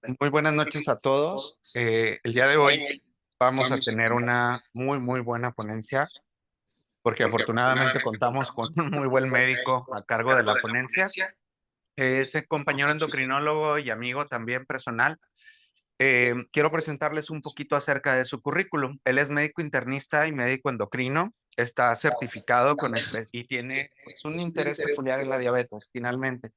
Muy buenas noches a todos. El día de hoy vamos a tener una muy buena ponencia porque afortunadamente contamos con un muy buen médico a cargo de la ponencia. Es el compañero endocrinólogo y amigo también personal. Quiero presentarles un poquito acerca de su currículum. Él es médico internista y médico endocrino. Está certificado y tiene pues, un interés peculiar en la diabetes, finalmente.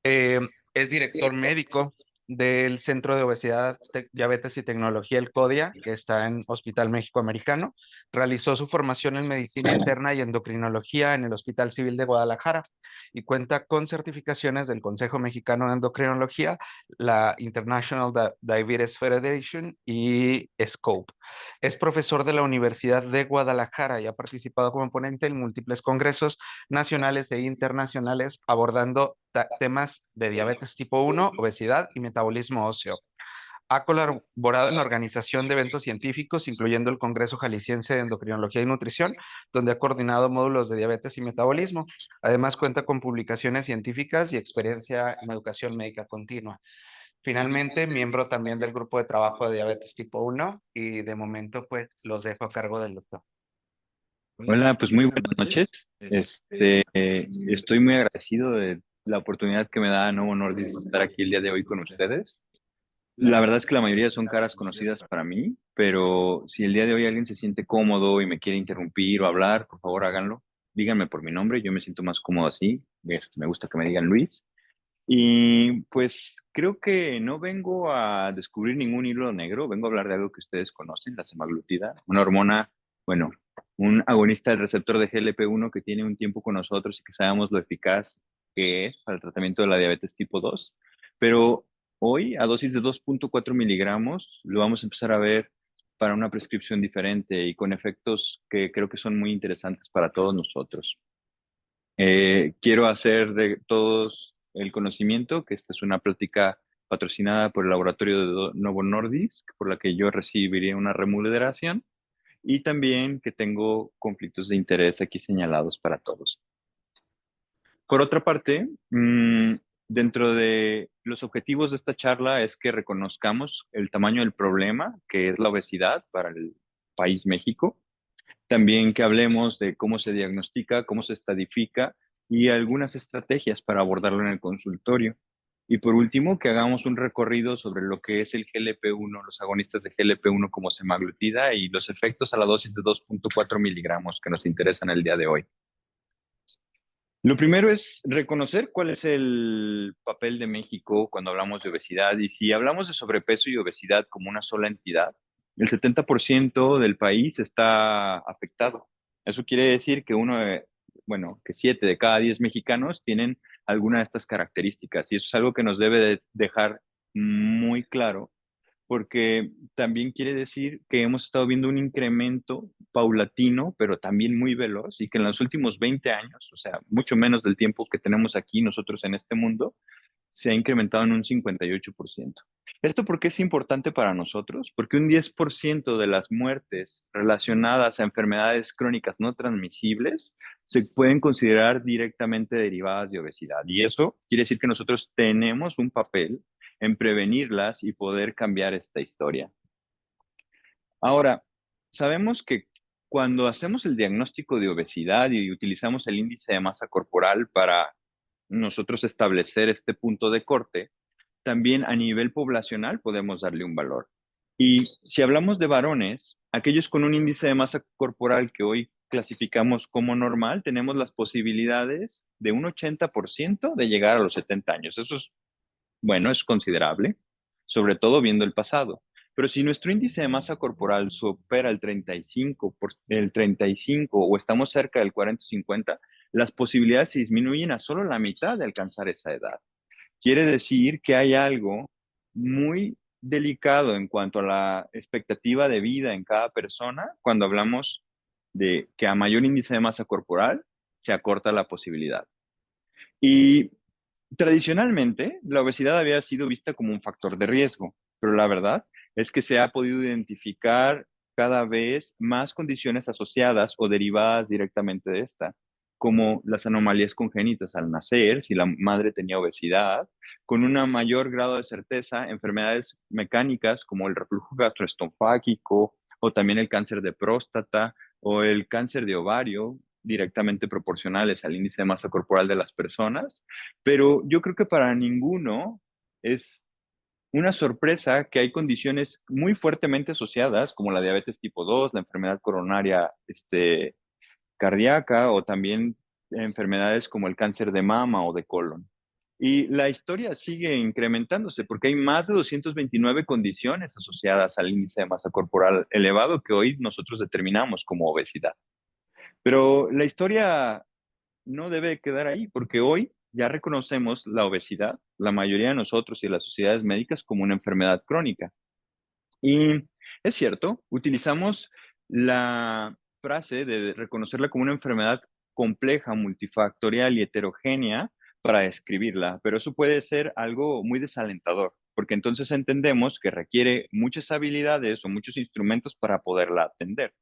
Eh, es director médico del Centro de Obesidad, Diabetes y Tecnología, el CODIA, que está en Hospital México Americano. Realizó su formación en medicina interna y endocrinología en el Hospital Civil de Guadalajara y cuenta con certificaciones del Consejo Mexicano de Endocrinología, la International Diabetes Federation y SCOPE. Es profesor de la Universidad de Guadalajara y ha participado como ponente en múltiples congresos nacionales e internacionales abordando temas de diabetes tipo 1, obesidad y metabolismo óseo. Ha colaborado en la organización de eventos científicos, incluyendo el Congreso Jalisciense de Endocrinología y Nutrición, donde ha coordinado módulos de diabetes y metabolismo. Además, cuenta con publicaciones científicas y experiencia en educación médica continua. Finalmente, miembro también del grupo de trabajo de diabetes tipo 1 y de momento, pues, los dejo a cargo del doctor. Hola, pues muy buenas noches. Estoy muy agradecido de la oportunidad que me da Novo Nordisk de estar aquí el día de hoy con ustedes. La verdad es que la mayoría son caras conocidas para mí, pero si el día de hoy alguien se siente cómodo y me quiere interrumpir o hablar, por favor háganlo. Díganme por mi nombre, yo me siento más cómodo así. Me gusta que me digan Luis. Y pues creo que no vengo a descubrir ningún hilo negro, vengo a hablar de algo que ustedes conocen, la semaglutida, una hormona, bueno, un agonista del receptor de GLP-1 que tiene un tiempo con nosotros y que sabemos lo eficaz que es para el tratamiento de la diabetes tipo 2. Pero hoy, a dosis de 2,4 miligramos, lo vamos a empezar a ver para una prescripción diferente y con efectos que creo que son muy interesantes para todos nosotros. Quiero hacer de todos el conocimiento que esta es una plática patrocinada por el laboratorio de Novo Nordisk, por la que yo recibiría una remuneración y también que tengo conflictos de interés aquí señalados para todos. Por otra parte, dentro de los objetivos de esta charla es que reconozcamos el tamaño del problema, que es la obesidad para el país México, también que hablemos de cómo se diagnostica, cómo se estadifica y algunas estrategias para abordarlo en el consultorio. Y por último, que hagamos un recorrido sobre lo que es el GLP-1, los agonistas de GLP-1 como semaglutida y los efectos a la dosis de 2,4 miligramos que nos interesan el día de hoy. Lo primero es reconocer cuál es el papel de México cuando hablamos de obesidad. Y si hablamos de sobrepeso y obesidad como una sola entidad, el 70% del país está afectado. Eso quiere decir que que 7 de cada 10 mexicanos tienen alguna de estas características. Y eso es algo que nos debe de dejar muy claro porque también quiere decir que hemos estado viendo un incremento paulatino, pero también muy veloz, y que en los últimos 20 años, o sea, mucho menos del tiempo que tenemos aquí nosotros en este mundo, se ha incrementado en un 58%. ¿Esto por qué es importante para nosotros? Porque un 10% de las muertes relacionadas a enfermedades crónicas no transmisibles se pueden considerar directamente derivadas de obesidad. Y eso quiere decir que nosotros tenemos un papel en prevenirlas y poder cambiar esta historia. Ahora, sabemos que cuando hacemos el diagnóstico de obesidad y utilizamos el índice de masa corporal para nosotros establecer este punto de corte, también a nivel poblacional podemos darle un valor. Y si hablamos de varones, aquellos con un índice de masa corporal que hoy clasificamos como normal, tenemos las posibilidades de un 80% de llegar a los 70 años. Eso es bueno, es considerable, sobre todo viendo el pasado. Pero si nuestro índice de masa corporal supera el 35 o estamos cerca del 40-50, las posibilidades se disminuyen a solo la mitad de alcanzar esa edad. Quiere decir que hay algo muy delicado en cuanto a la expectativa de vida en cada persona cuando hablamos de que a mayor índice de masa corporal se acorta la posibilidad. Y tradicionalmente, la obesidad había sido vista como un factor de riesgo, pero la verdad es que se ha podido identificar cada vez más condiciones asociadas o derivadas directamente de esta, como las anomalías congénitas al nacer, si la madre tenía obesidad, con un mayor grado de certeza, enfermedades mecánicas como el reflujo gastroesofágico o también el cáncer de próstata o el cáncer de ovario, directamente proporcionales al índice de masa corporal de las personas. Pero yo creo que para ninguno es una sorpresa que hay condiciones muy fuertemente asociadas, como la diabetes tipo 2, la enfermedad coronaria cardíaca o también enfermedades como el cáncer de mama o de colon. Y la historia sigue incrementándose porque hay más de 229 condiciones asociadas al índice de masa corporal elevado que hoy nosotros determinamos como obesidad. Pero la historia no debe quedar ahí, porque hoy ya reconocemos la obesidad, la mayoría de nosotros y de las sociedades médicas, como una enfermedad crónica. Y es cierto, utilizamos la frase de reconocerla como una enfermedad compleja, multifactorial y heterogénea para describirla, pero eso puede ser algo muy desalentador, porque entonces entendemos que requiere muchas habilidades o muchos instrumentos para poderla atender.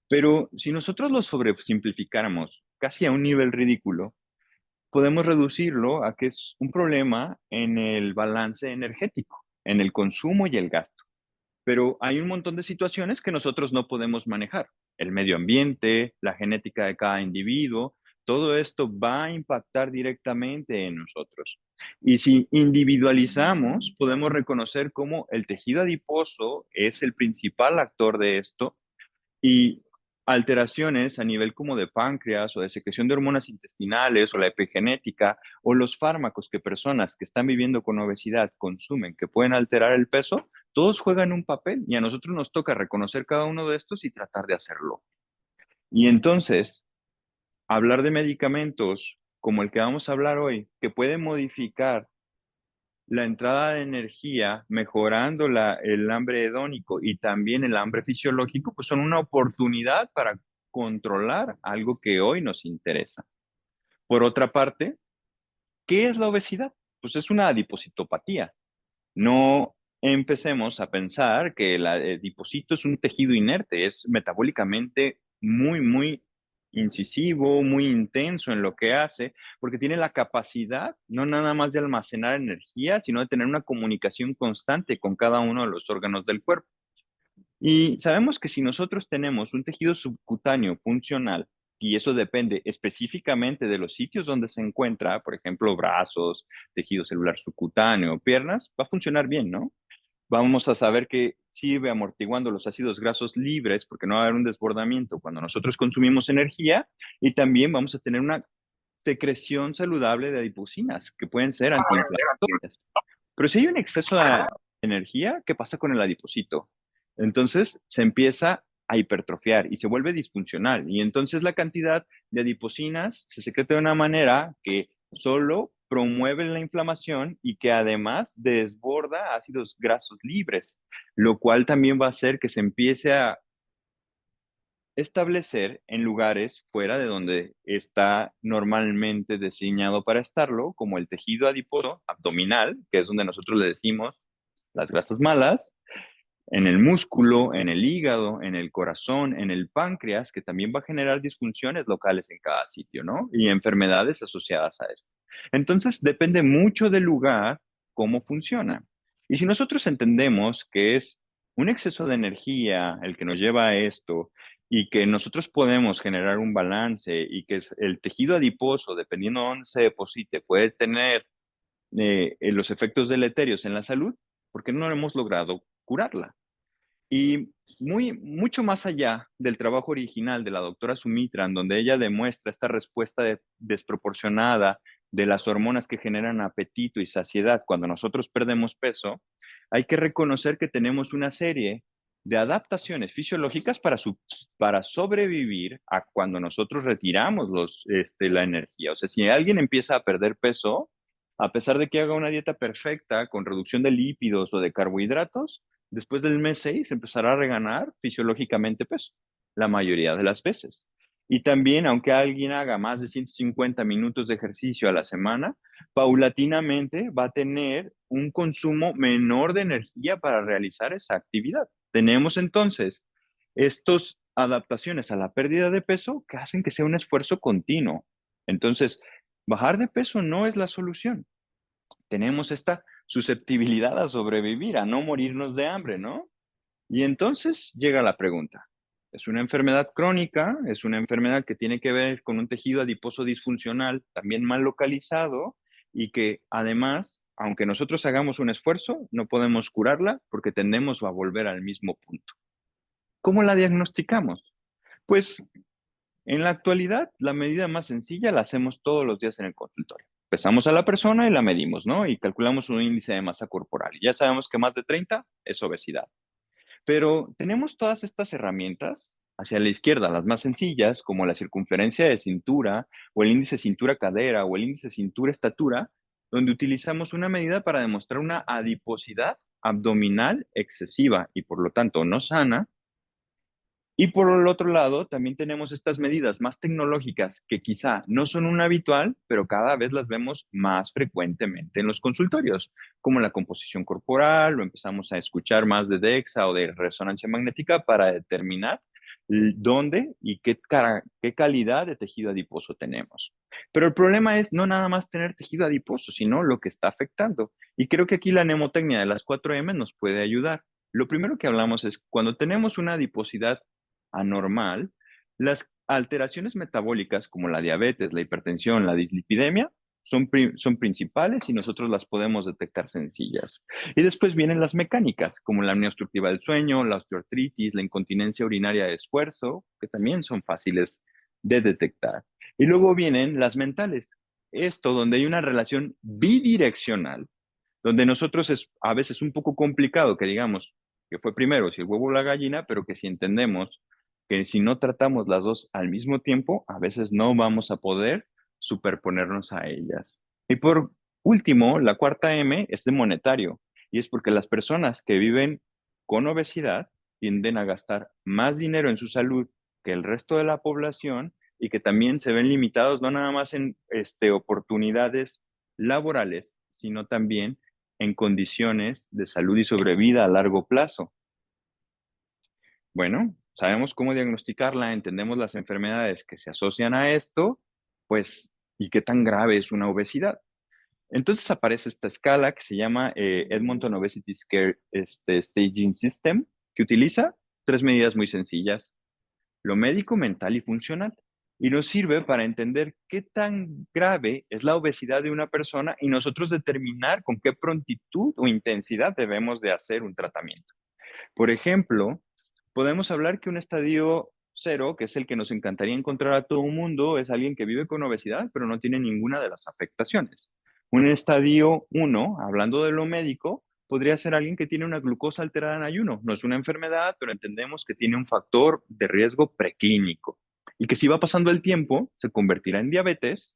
Pero si nosotros lo sobresimplificáramos casi a un nivel ridículo, podemos reducirlo a que es un problema en el balance energético, en el consumo y el gasto. Pero hay un montón de situaciones que nosotros no podemos manejar. El medio ambiente, la genética de cada individuo, todo esto va a impactar directamente en nosotros. Y si individualizamos, podemos reconocer cómo el tejido adiposo es el principal actor de esto y alteraciones a nivel como de páncreas o de secreción de hormonas intestinales o la epigenética o los fármacos que personas que están viviendo con obesidad consumen que pueden alterar el peso, todos juegan un papel y a nosotros nos toca reconocer cada uno de estos y tratar de hacerlo. Y entonces, hablar de medicamentos como el que vamos a hablar hoy, que pueden modificar la entrada de energía, mejorando el hambre hedónico y también el hambre fisiológico, pues son una oportunidad para controlar algo que hoy nos interesa. Por otra parte, ¿qué es la obesidad? Pues es una adipositopatía. No empecemos a pensar que el adipocito es un tejido inerte, es metabólicamente muy incisivo, muy intenso en lo que hace, porque tiene la capacidad no nada más de almacenar energía, sino de tener una comunicación constante con cada uno de los órganos del cuerpo. Y sabemos que si nosotros tenemos un tejido subcutáneo funcional, y eso depende específicamente de los sitios donde se encuentra, por ejemplo, brazos, tejido celular subcutáneo, piernas, va a funcionar bien, ¿no? Vamos a saber que sirve amortiguando los ácidos grasos libres porque no va a haber un desbordamiento cuando nosotros consumimos energía y también vamos a tener una secreción saludable de adipocinas que pueden ser antiinflamatorias. Pero si hay un exceso de energía, ¿qué pasa con el adipocito? Entonces se empieza a hipertrofiar y se vuelve disfuncional. Y entonces la cantidad de adipocinas se secreta de una manera que solo promueve la inflamación y que además desborda ácidos grasos libres, lo cual también va a hacer que se empiece a establecer en lugares fuera de donde está normalmente diseñado para estarlo, como el tejido adiposo abdominal, que es donde nosotros le decimos las grasas malas, en el músculo, en el hígado, en el corazón, en el páncreas, que también va a generar disfunciones locales en cada sitio, ¿no? Y enfermedades asociadas a esto. Entonces, depende mucho del lugar cómo funciona. Y si nosotros entendemos que es un exceso de energía el que nos lleva a esto y que nosotros podemos generar un balance y que el tejido adiposo, dependiendo de dónde se deposite, puede tener los efectos deleterios en la salud, ¿por qué no hemos logrado curarla? Y mucho más allá del trabajo original de la doctora Sumitran, donde ella demuestra esta respuesta desproporcionada de las hormonas que generan apetito y saciedad cuando nosotros perdemos peso, hay que reconocer que tenemos una serie de adaptaciones fisiológicas para sobrevivir a cuando nosotros retiramos la energía. O sea, si alguien empieza a perder peso, a pesar de que haga una dieta perfecta con reducción de lípidos o de carbohidratos, después del mes 6 empezará a reganar fisiológicamente peso, la mayoría de las veces. Y también, aunque alguien haga más de 150 minutos de ejercicio a la semana, paulatinamente va a tener un consumo menor de energía para realizar esa actividad. Tenemos entonces estas adaptaciones a la pérdida de peso que hacen que sea un esfuerzo continuo. Entonces, bajar de peso no es la solución. Tenemos esta susceptibilidad a sobrevivir, a no morirnos de hambre, ¿no? Y entonces llega la pregunta. ¿Es una enfermedad crónica? ¿Es una enfermedad que tiene que ver con un tejido adiposo disfuncional, también mal localizado, y que además, aunque nosotros hagamos un esfuerzo, no podemos curarla porque tendemos a volver al mismo punto? ¿Cómo la diagnosticamos? Pues en la actualidad, la medida más sencilla la hacemos todos los días en el consultorio. Pesamos a la persona y la medimos, ¿no? Y calculamos un índice de masa corporal. Y ya sabemos que más de 30 es obesidad. Pero tenemos todas estas herramientas hacia la izquierda, las más sencillas, como la circunferencia de cintura, o el índice cintura-cadera, o el índice cintura-estatura, donde utilizamos una medida para demostrar una adiposidad abdominal excesiva y por lo tanto no sana, y por el otro lado, también tenemos estas medidas más tecnológicas que quizá no son un habitual, pero cada vez las vemos más frecuentemente en los consultorios, como la composición corporal, o empezamos a escuchar más de DEXA o de resonancia magnética para determinar dónde y qué calidad de tejido adiposo tenemos. Pero el problema es no nada más tener tejido adiposo, sino lo que está afectando. Y creo que aquí la mnemotecnia de las 4M nos puede ayudar. Lo primero que hablamos es cuando tenemos una adiposidad anormal, las alteraciones metabólicas como la diabetes, la hipertensión, la dislipidemia son principales y nosotros las podemos detectar sencillas. Y después vienen las mecánicas, como la apnea obstructiva del sueño, la osteoartritis, la incontinencia urinaria de esfuerzo, que también son fáciles de detectar. Y luego vienen las mentales, esto donde hay una relación bidireccional, donde nosotros es a veces un poco complicado que digamos que fue primero, si el huevo o la gallina, pero que si entendemos que si no tratamos las dos al mismo tiempo, a veces no vamos a poder superponernos a ellas. Y por último, la cuarta M es de monetario, y es porque las personas que viven con obesidad tienden a gastar más dinero en su salud que el resto de la población y que también se ven limitados no nada más en oportunidades laborales, sino también en condiciones de salud y sobrevida a largo plazo. Bueno, sabemos cómo diagnosticarla, entendemos las enfermedades que se asocian a esto, pues, ¿y qué tan grave es una obesidad? Entonces aparece esta escala que se llama Edmonton Obesity Scale Staging System, que utiliza tres medidas muy sencillas: lo médico, mental y funcional. Y nos sirve para entender qué tan grave es la obesidad de una persona y nosotros determinar con qué prontitud o intensidad debemos de hacer un tratamiento. Por ejemplo, podemos hablar que un estadio cero, que es el que nos encantaría encontrar a todo el mundo, es alguien que vive con obesidad, pero no tiene ninguna de las afectaciones. Un estadio uno, hablando de lo médico, podría ser alguien que tiene una glucosa alterada en ayuno. No es una enfermedad, pero entendemos que tiene un factor de riesgo preclínico y que si va pasando el tiempo, se convertirá en diabetes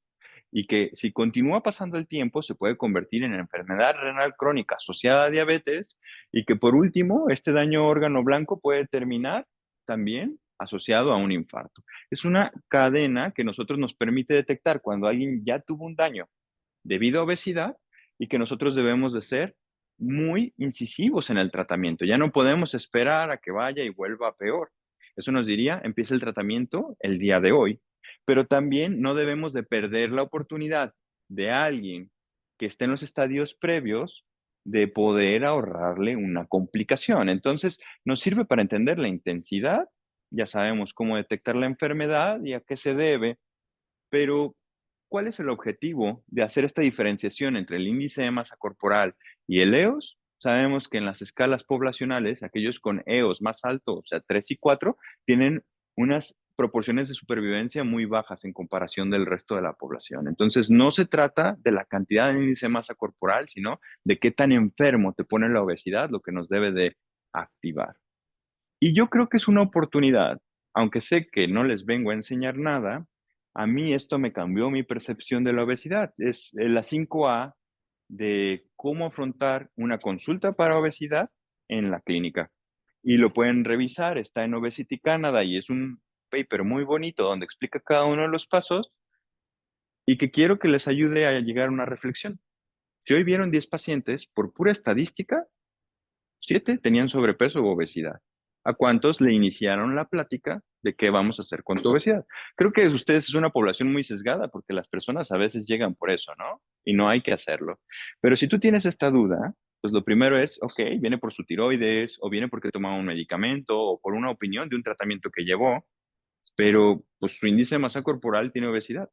y que si continúa pasando el tiempo, se puede convertir en enfermedad renal crónica asociada a diabetes y que por último, este daño órgano blanco puede terminar también asociado a un infarto. Es una cadena que nosotros nos permite detectar cuando alguien ya tuvo un daño debido a obesidad y que nosotros debemos de ser muy incisivos en el tratamiento. Ya no podemos esperar a que vaya y vuelva peor. Eso nos diría, empieza el tratamiento el día de hoy. Pero también no debemos de perder la oportunidad de alguien que esté en los estadios previos de poder ahorrarle una complicación. Entonces, nos sirve para entender la intensidad, ya sabemos cómo detectar la enfermedad y a qué se debe, pero ¿cuál es el objetivo de hacer esta diferenciación entre el índice de masa corporal y el EOS? Sabemos que en las escalas poblacionales, aquellos con EOS más alto, o sea, 3 y 4, tienen unas proporciones de supervivencia muy bajas en comparación del resto de la población. Entonces, no se trata de la cantidad de índice de masa corporal, sino de qué tan enfermo te pone la obesidad, lo que nos debe de activar. Y yo creo que es una oportunidad, aunque sé que no les vengo a enseñar nada, a mí esto me cambió mi percepción de la obesidad. Es la 5A de cómo afrontar una consulta para obesidad en la clínica. Y lo pueden revisar, está en Obesity Canada y es un paper muy bonito donde explica cada uno de los pasos y que quiero que les ayude a llegar a una reflexión. Si hoy vieron 10 pacientes, por pura estadística, 7 tenían sobrepeso u obesidad. ¿A cuántos le iniciaron la plática de qué vamos a hacer con tu obesidad. Creo que ustedes es una población muy sesgada porque las personas a veces llegan por eso, ¿no? Y no hay que hacerlo. Pero si tú tienes esta duda, pues lo primero es, ok, viene por su tiroides o viene porque toma un medicamento o por una opinión de un tratamiento que llevó, pero pues su índice de masa corporal tiene obesidad.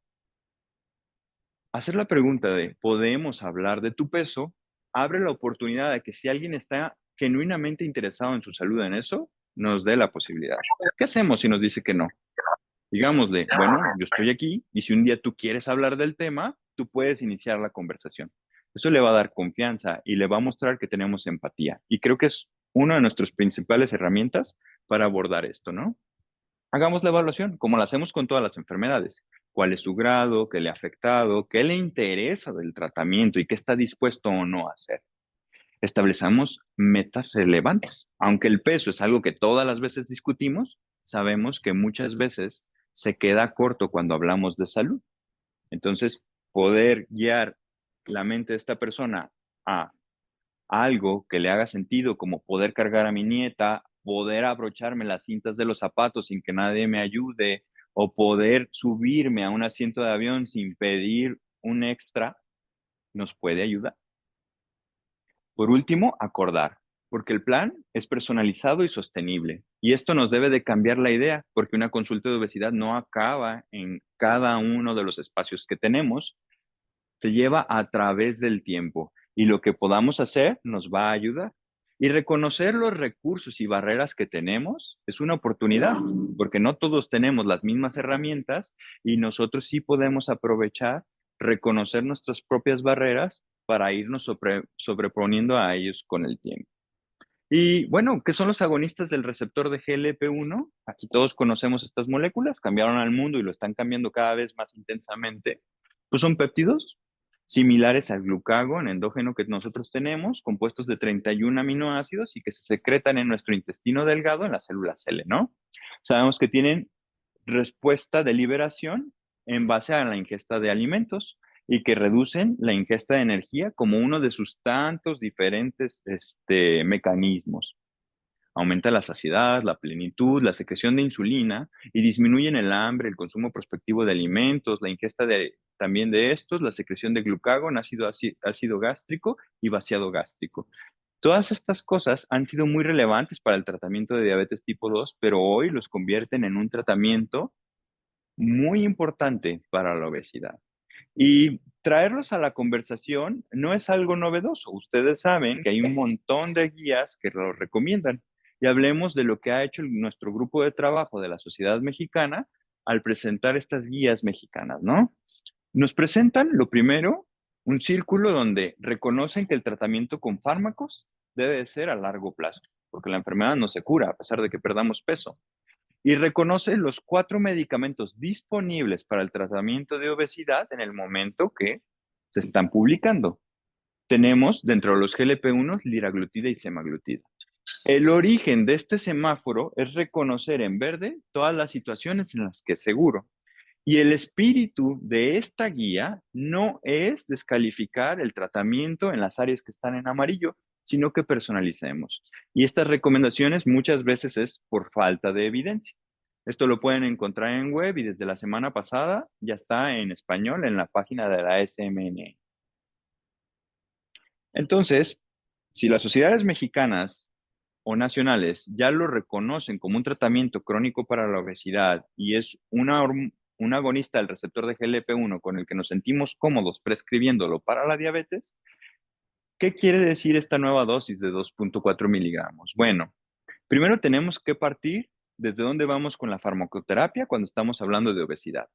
Hacer la pregunta de, ¿podemos hablar de tu peso? Abre la oportunidad de que si alguien está genuinamente interesado en su salud en eso, nos dé la posibilidad. ¿Qué hacemos si nos dice que no? Digámosle, bueno, yo estoy aquí y si un día tú quieres hablar del tema, tú puedes iniciar la conversación. Eso le va a dar confianza y le va a mostrar que tenemos empatía. Y creo que es una de nuestras principales herramientas para abordar esto, ¿no? Hagamos la evaluación, como la hacemos con todas las enfermedades. ¿Cuál es su grado? ¿Qué le ha afectado? ¿Qué le interesa del tratamiento y qué está dispuesto o no a hacer? Establezamos metas relevantes. Aunque el peso es algo que todas las veces discutimos, sabemos que muchas veces se queda corto cuando hablamos de salud. Entonces, poder guiar la mente de esta persona a algo que le haga sentido, como poder cargar a mi nieta, poder abrocharme las cintas de los zapatos sin que nadie me ayude, o poder subirme a un asiento de avión sin pedir un extra, nos puede ayudar. Por último, acordar, porque el plan es personalizado y sostenible. Y esto nos debe de cambiar la idea, porque una consulta de obesidad no acaba en cada uno de los espacios que tenemos, se lleva a través del tiempo y lo que podamos hacer nos va a ayudar. Y reconocer los recursos y barreras que tenemos es una oportunidad, porque no todos tenemos las mismas herramientas y nosotros sí podemos aprovechar, reconocer nuestras propias barreras para irnos sobreponiendo a ellos con el tiempo. Y bueno, ¿qué son los agonistas del receptor de GLP-1? Aquí todos conocemos estas moléculas, cambiaron al mundo y lo están cambiando cada vez más intensamente. Pues son péptidos similares al glucagón endógeno que nosotros tenemos, compuestos de 31 aminoácidos y que se secretan en nuestro intestino delgado en las células L, ¿no? Sabemos que tienen respuesta de liberación en base a la ingesta de alimentos y que reducen la ingesta de energía como uno de sus tantos diferentes mecanismos. Aumenta la saciedad, la plenitud, la secreción de insulina y disminuyen el hambre, el consumo prospectivo de alimentos, la ingesta también de estos, la secreción de glucagón, ácido gástrico y vaciado gástrico. Todas estas cosas han sido muy relevantes para el tratamiento de diabetes tipo 2, pero hoy los convierten en un tratamiento muy importante para la obesidad. Y traerlos a la conversación no es algo novedoso. Ustedes saben que hay un montón de guías que lo recomiendan. Y hablemos de lo que ha hecho nuestro grupo de trabajo de la Sociedad Mexicana al presentar estas guías mexicanas, ¿no? Nos presentan, lo primero, un círculo donde reconocen que el tratamiento con fármacos debe de ser a largo plazo, porque la enfermedad no se cura a pesar de que perdamos peso y reconoce los 4 medicamentos disponibles para el tratamiento de obesidad en el momento que se están publicando. Tenemos dentro de los GLP-1 liraglutida y semaglutida. El origen de este semáforo es reconocer en verde todas las situaciones en las que es seguro. Y el espíritu de esta guía no es descalificar el tratamiento en las áreas que están en amarillo, sino que personalicemos. Y estas recomendaciones muchas veces es por falta de evidencia. Esto lo pueden encontrar en web y desde la semana pasada ya está en español en la página de la SMN. Entonces, si las sociedades mexicanas o nacionales ya lo reconocen como un tratamiento crónico para la obesidad y es un agonista del receptor de GLP-1 con el que nos sentimos cómodos prescribiéndolo para la diabetes, ¿qué quiere decir esta nueva dosis de 2.4 miligramos? Bueno, primero tenemos que partir desde dónde vamos con la farmacoterapia cuando estamos hablando de obesidad.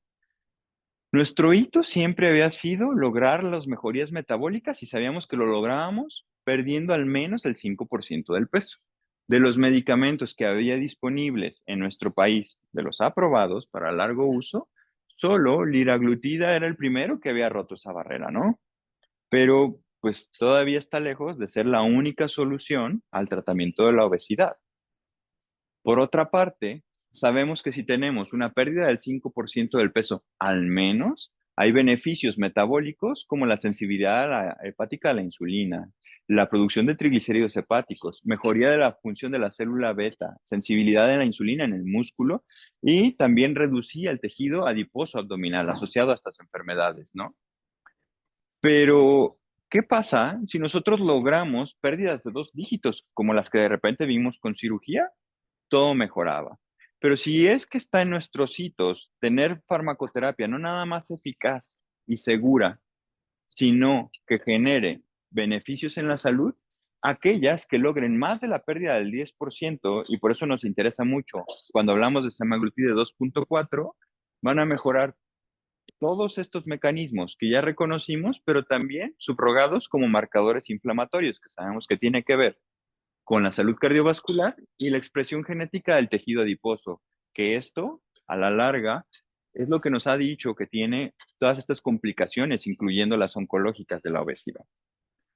Nuestro hito siempre había sido lograr las mejorías metabólicas y sabíamos que lo lográbamos perdiendo al menos el 5% del peso. De los medicamentos que había disponibles en nuestro país, de los aprobados para largo uso, solo liraglutida era el primero que había roto esa barrera, ¿no? Pero pues todavía está lejos de ser la única solución al tratamiento de la obesidad. Por otra parte, sabemos que si tenemos una pérdida del 5% del peso, al menos hay beneficios metabólicos como la sensibilidad hepática a la insulina, la producción de triglicéridos hepáticos, mejoría de la función de la célula beta, sensibilidad de la insulina en el músculo y también reducía el tejido adiposo abdominal asociado a estas enfermedades, ¿no? Pero, ¿qué pasa si nosotros logramos pérdidas de 2 dígitos, como las que de repente vimos con cirugía? Todo mejoraba. Pero si es que está en nuestros hitos tener farmacoterapia no nada más eficaz y segura, sino que genere beneficios en la salud, aquellas que logren más de la pérdida del 10%, y por eso nos interesa mucho cuando hablamos de semaglutide 2.4, van a mejorar todos estos mecanismos que ya reconocimos, pero también subrogados como marcadores inflamatorios, que sabemos que tiene que ver con la salud cardiovascular y la expresión genética del tejido adiposo, que esto, a la larga, es lo que nos ha dicho que tiene todas estas complicaciones, incluyendo las oncológicas de la obesidad.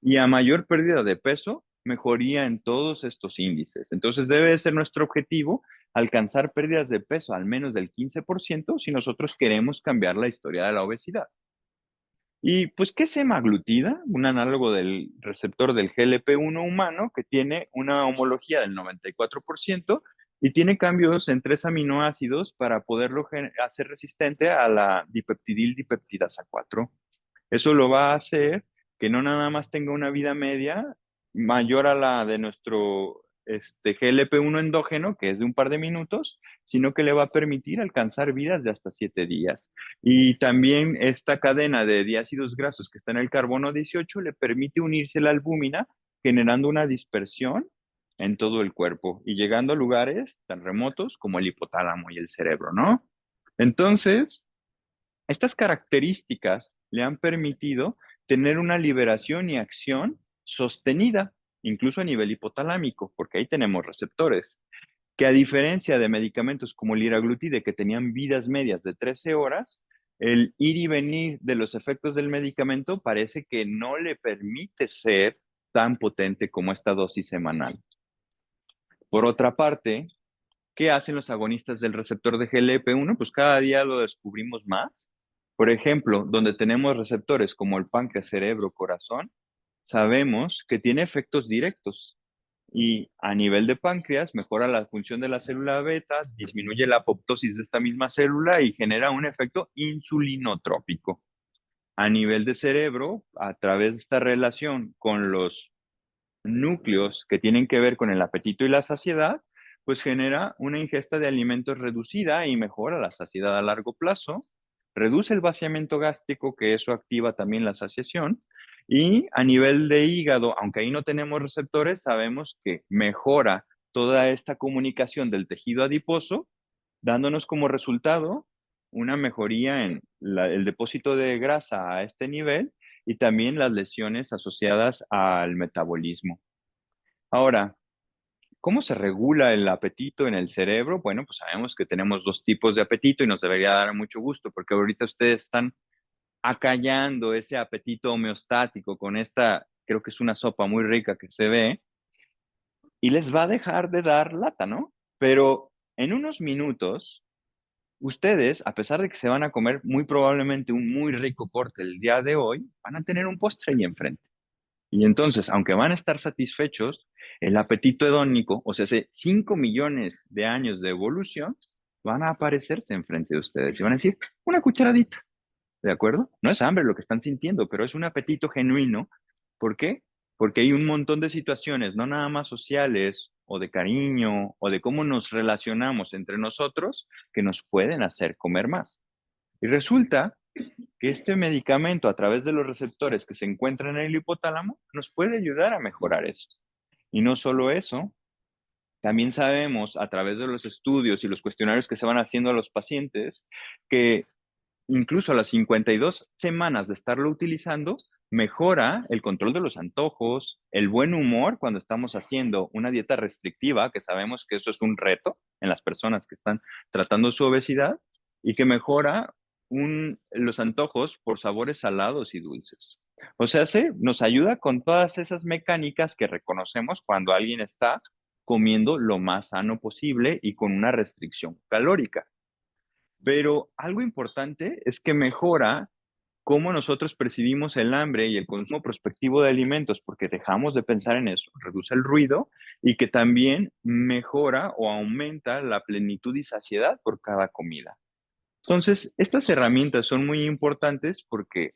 Y a mayor pérdida de peso, mejoría en todos estos índices. Entonces debe ser nuestro objetivo alcanzar pérdidas de peso al menos del 15% si nosotros queremos cambiar la historia de la obesidad. Y pues, ¿qué es semaglutida? Un análogo del receptor del GLP-1 humano que tiene una homología del 94% y tiene cambios en 3 aminoácidos para poderlo hacer resistente a la dipeptidil dipeptidasa 4. Eso lo va a hacer que no nada más tenga una vida media mayor a la de nuestro GLP-1 endógeno, que es de un par de minutos, sino que le va a permitir alcanzar vidas de hasta 7 días. Y también esta cadena de diácidos grasos que está en el carbono 18 le permite unirse a la albúmina, generando una dispersión en todo el cuerpo y llegando a lugares tan remotos como el hipotálamo y el cerebro, ¿no? Entonces, estas características le han permitido tener una liberación y acción sostenida, incluso a nivel hipotalámico, porque ahí tenemos receptores, que a diferencia de medicamentos como el liraglutide, que tenían vidas medias de 13 horas, el ir y venir de los efectos del medicamento parece que no le permite ser tan potente como esta dosis semanal. Por otra parte, ¿qué hacen los agonistas del receptor de GLP-1? Pues cada día lo descubrimos más. Por ejemplo, donde tenemos receptores como el páncreas, cerebro, corazón, sabemos que tiene efectos directos. Y a nivel de páncreas, mejora la función de la célula beta, disminuye la apoptosis de esta misma célula y genera un efecto insulinotrópico. A nivel de cerebro, a través de esta relación con los núcleos que tienen que ver con el apetito y la saciedad, pues genera una ingesta de alimentos reducida y mejora la saciedad a largo plazo, reduce el vaciamiento gástrico, que eso activa también la saciación, y a nivel de hígado, aunque ahí no tenemos receptores, sabemos que mejora toda esta comunicación del tejido adiposo, dándonos como resultado una mejoría en el depósito de grasa a este nivel y también las lesiones asociadas al metabolismo. Ahora, ¿cómo se regula el apetito en el cerebro? Bueno, pues sabemos que tenemos 2 tipos de apetito y nos debería dar mucho gusto porque ahorita ustedes están acallando ese apetito homeostático con esta, creo que es una sopa muy rica que se ve, y les va a dejar de dar lata, ¿no? Pero en unos minutos, ustedes, a pesar de que se van a comer muy probablemente un muy rico corte el día de hoy, van a tener un postre ahí enfrente. Y entonces, aunque van a estar satisfechos, el apetito hedónico, o sea, hace 5 millones de años de evolución, van a aparecerse enfrente de ustedes y van a decir, una cucharadita, ¿de acuerdo? No es hambre lo que están sintiendo, pero es un apetito genuino. ¿Por qué? Porque hay un montón de situaciones, no nada más sociales o de cariño o de cómo nos relacionamos entre nosotros, que nos pueden hacer comer más. Y resulta que este medicamento a través de los receptores que se encuentran en el hipotálamo nos puede ayudar a mejorar eso. Y no solo eso, también sabemos a través de los estudios y los cuestionarios que se van haciendo a los pacientes que incluso a las 52 semanas de estarlo utilizando, mejora el control de los antojos, el buen humor cuando estamos haciendo una dieta restrictiva, que sabemos que eso es un reto en las personas que están tratando su obesidad, y que mejora los antojos por sabores salados y dulces. O sea, nos ayuda con todas esas mecánicas que reconocemos cuando alguien está comiendo lo más sano posible y con una restricción calórica. Pero algo importante es que mejora cómo nosotros percibimos el hambre y el consumo prospectivo de alimentos, porque dejamos de pensar en eso, reduce el ruido y que también mejora o aumenta la plenitud y saciedad por cada comida. Entonces, estas herramientas son muy importantes porque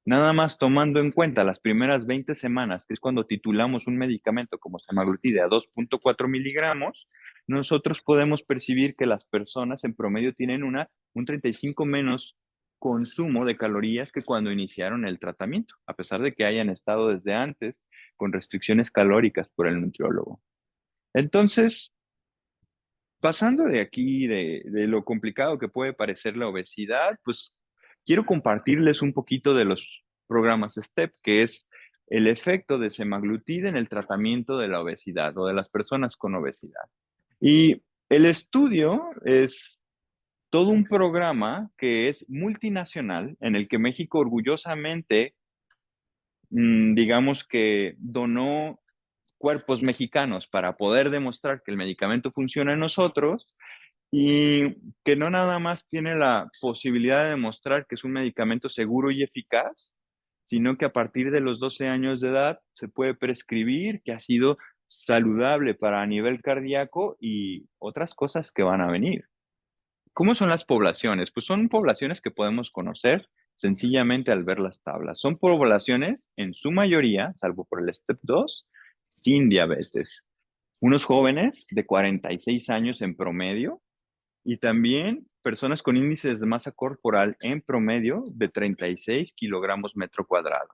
nada más tomando en cuenta las primeras 20 semanas, que es cuando titulamos un medicamento como semaglutide a 2,4 miligramos, nosotros podemos percibir que las personas en promedio tienen un 35 menos consumo de calorías que cuando iniciaron el tratamiento, a pesar de que hayan estado desde antes con restricciones calóricas por el nutriólogo. Entonces, pasando de aquí, de lo complicado que puede parecer la obesidad, pues quiero compartirles un poquito de los programas STEP, que es el efecto de semaglutida en el tratamiento de la obesidad o de las personas con obesidad. Y el estudio es todo un programa que es multinacional, en el que México orgullosamente, digamos que donó cuerpos mexicanos para poder demostrar que el medicamento funciona en nosotros y que no nada más tiene la posibilidad de demostrar que es un medicamento seguro y eficaz, sino que a partir de los 12 años de edad se puede prescribir que ha sido saludable para a nivel cardíaco y otras cosas que van a venir. ¿Cómo son las poblaciones? Pues son poblaciones que podemos conocer sencillamente al ver las tablas. Son poblaciones, en su mayoría, salvo por el STEP 2, sin diabetes. Unos jóvenes de 46 años en promedio y también personas con índices de masa corporal en promedio de 36 kilogramos metro cuadrado.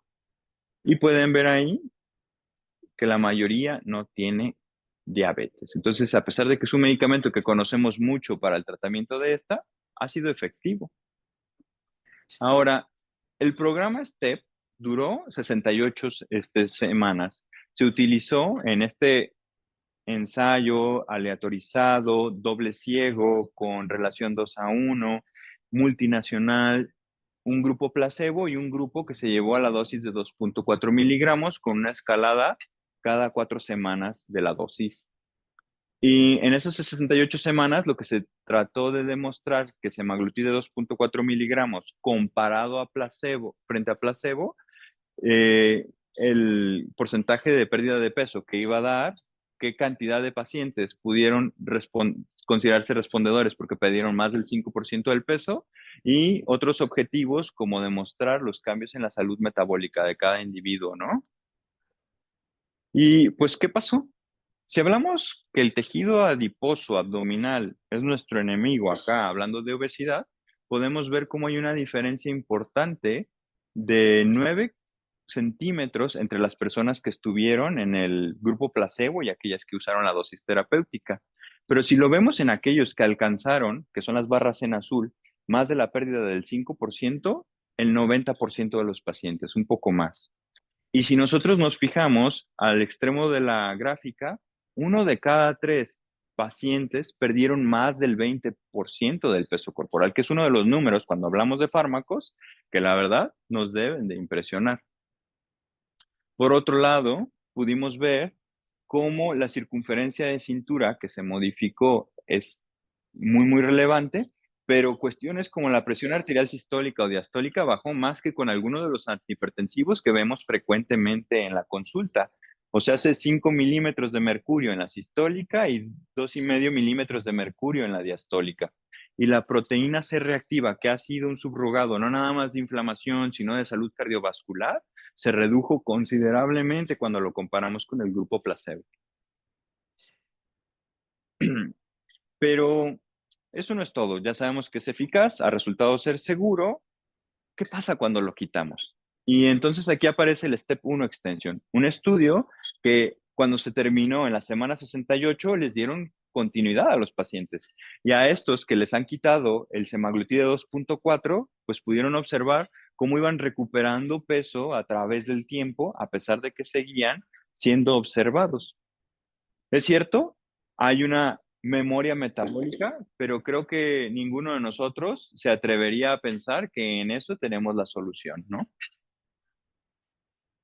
Y pueden ver ahí que la mayoría no tiene diabetes. Entonces, a pesar de que es un medicamento que conocemos mucho para el tratamiento de esta, ha sido efectivo. Ahora, el programa STEP duró 68 semanas. Se utilizó en este ensayo aleatorizado, doble ciego, con relación 2:1, multinacional, un grupo placebo y un grupo que se llevó a la dosis de 2,4 miligramos con una escalada cada 4 semanas de la dosis. Y en esas 68 semanas lo que se trató de demostrar que semaglutide de 2,4 miligramos comparado a placebo, frente a placebo, el porcentaje de pérdida de peso que iba a dar, qué cantidad de pacientes pudieron considerarse respondedores porque perdieron más del 5% del peso y otros objetivos como demostrar los cambios en la salud metabólica de cada individuo, ¿no? Y pues, ¿qué pasó? Si hablamos que el tejido adiposo abdominal es nuestro enemigo acá, hablando de obesidad, podemos ver cómo hay una diferencia importante de 9 centímetros entre las personas que estuvieron en el grupo placebo y aquellas que usaron la dosis terapéutica. Pero si lo vemos en aquellos que alcanzaron, que son las barras en azul, más de la pérdida del 5%, el 90% de los pacientes, un poco más. Y si nosotros nos fijamos al extremo de la gráfica, uno de cada tres pacientes perdieron más del 20% del peso corporal, que es uno de los números cuando hablamos de fármacos que la verdad nos deben de impresionar. Por otro lado, pudimos ver cómo la circunferencia de cintura que se modificó es muy relevante, pero cuestiones como la presión arterial sistólica o diastólica bajó más que con algunos de los antihipertensivos que vemos frecuentemente en la consulta. O sea, hace 5 milímetros de mercurio en la sistólica y 2,5 milímetros de mercurio en la diastólica. Y la proteína C reactiva, que ha sido un subrogado no nada más de inflamación, sino de salud cardiovascular, se redujo considerablemente cuando lo comparamos con el grupo placebo. Pero eso no es todo. Ya sabemos que es eficaz, ha resultado ser seguro. ¿Qué pasa cuando lo quitamos? Y entonces aquí aparece el Step 1 Extension, un estudio que cuando se terminó en la semana 68 les dieron continuidad a los pacientes. Y a estos que les han quitado el semaglutide 2,4, pues pudieron observar cómo iban recuperando peso a través del tiempo, a pesar de que seguían siendo observados. Es cierto, hay una memoria metabólica, pero creo que ninguno de nosotros se atrevería a pensar que en eso tenemos la solución, ¿no?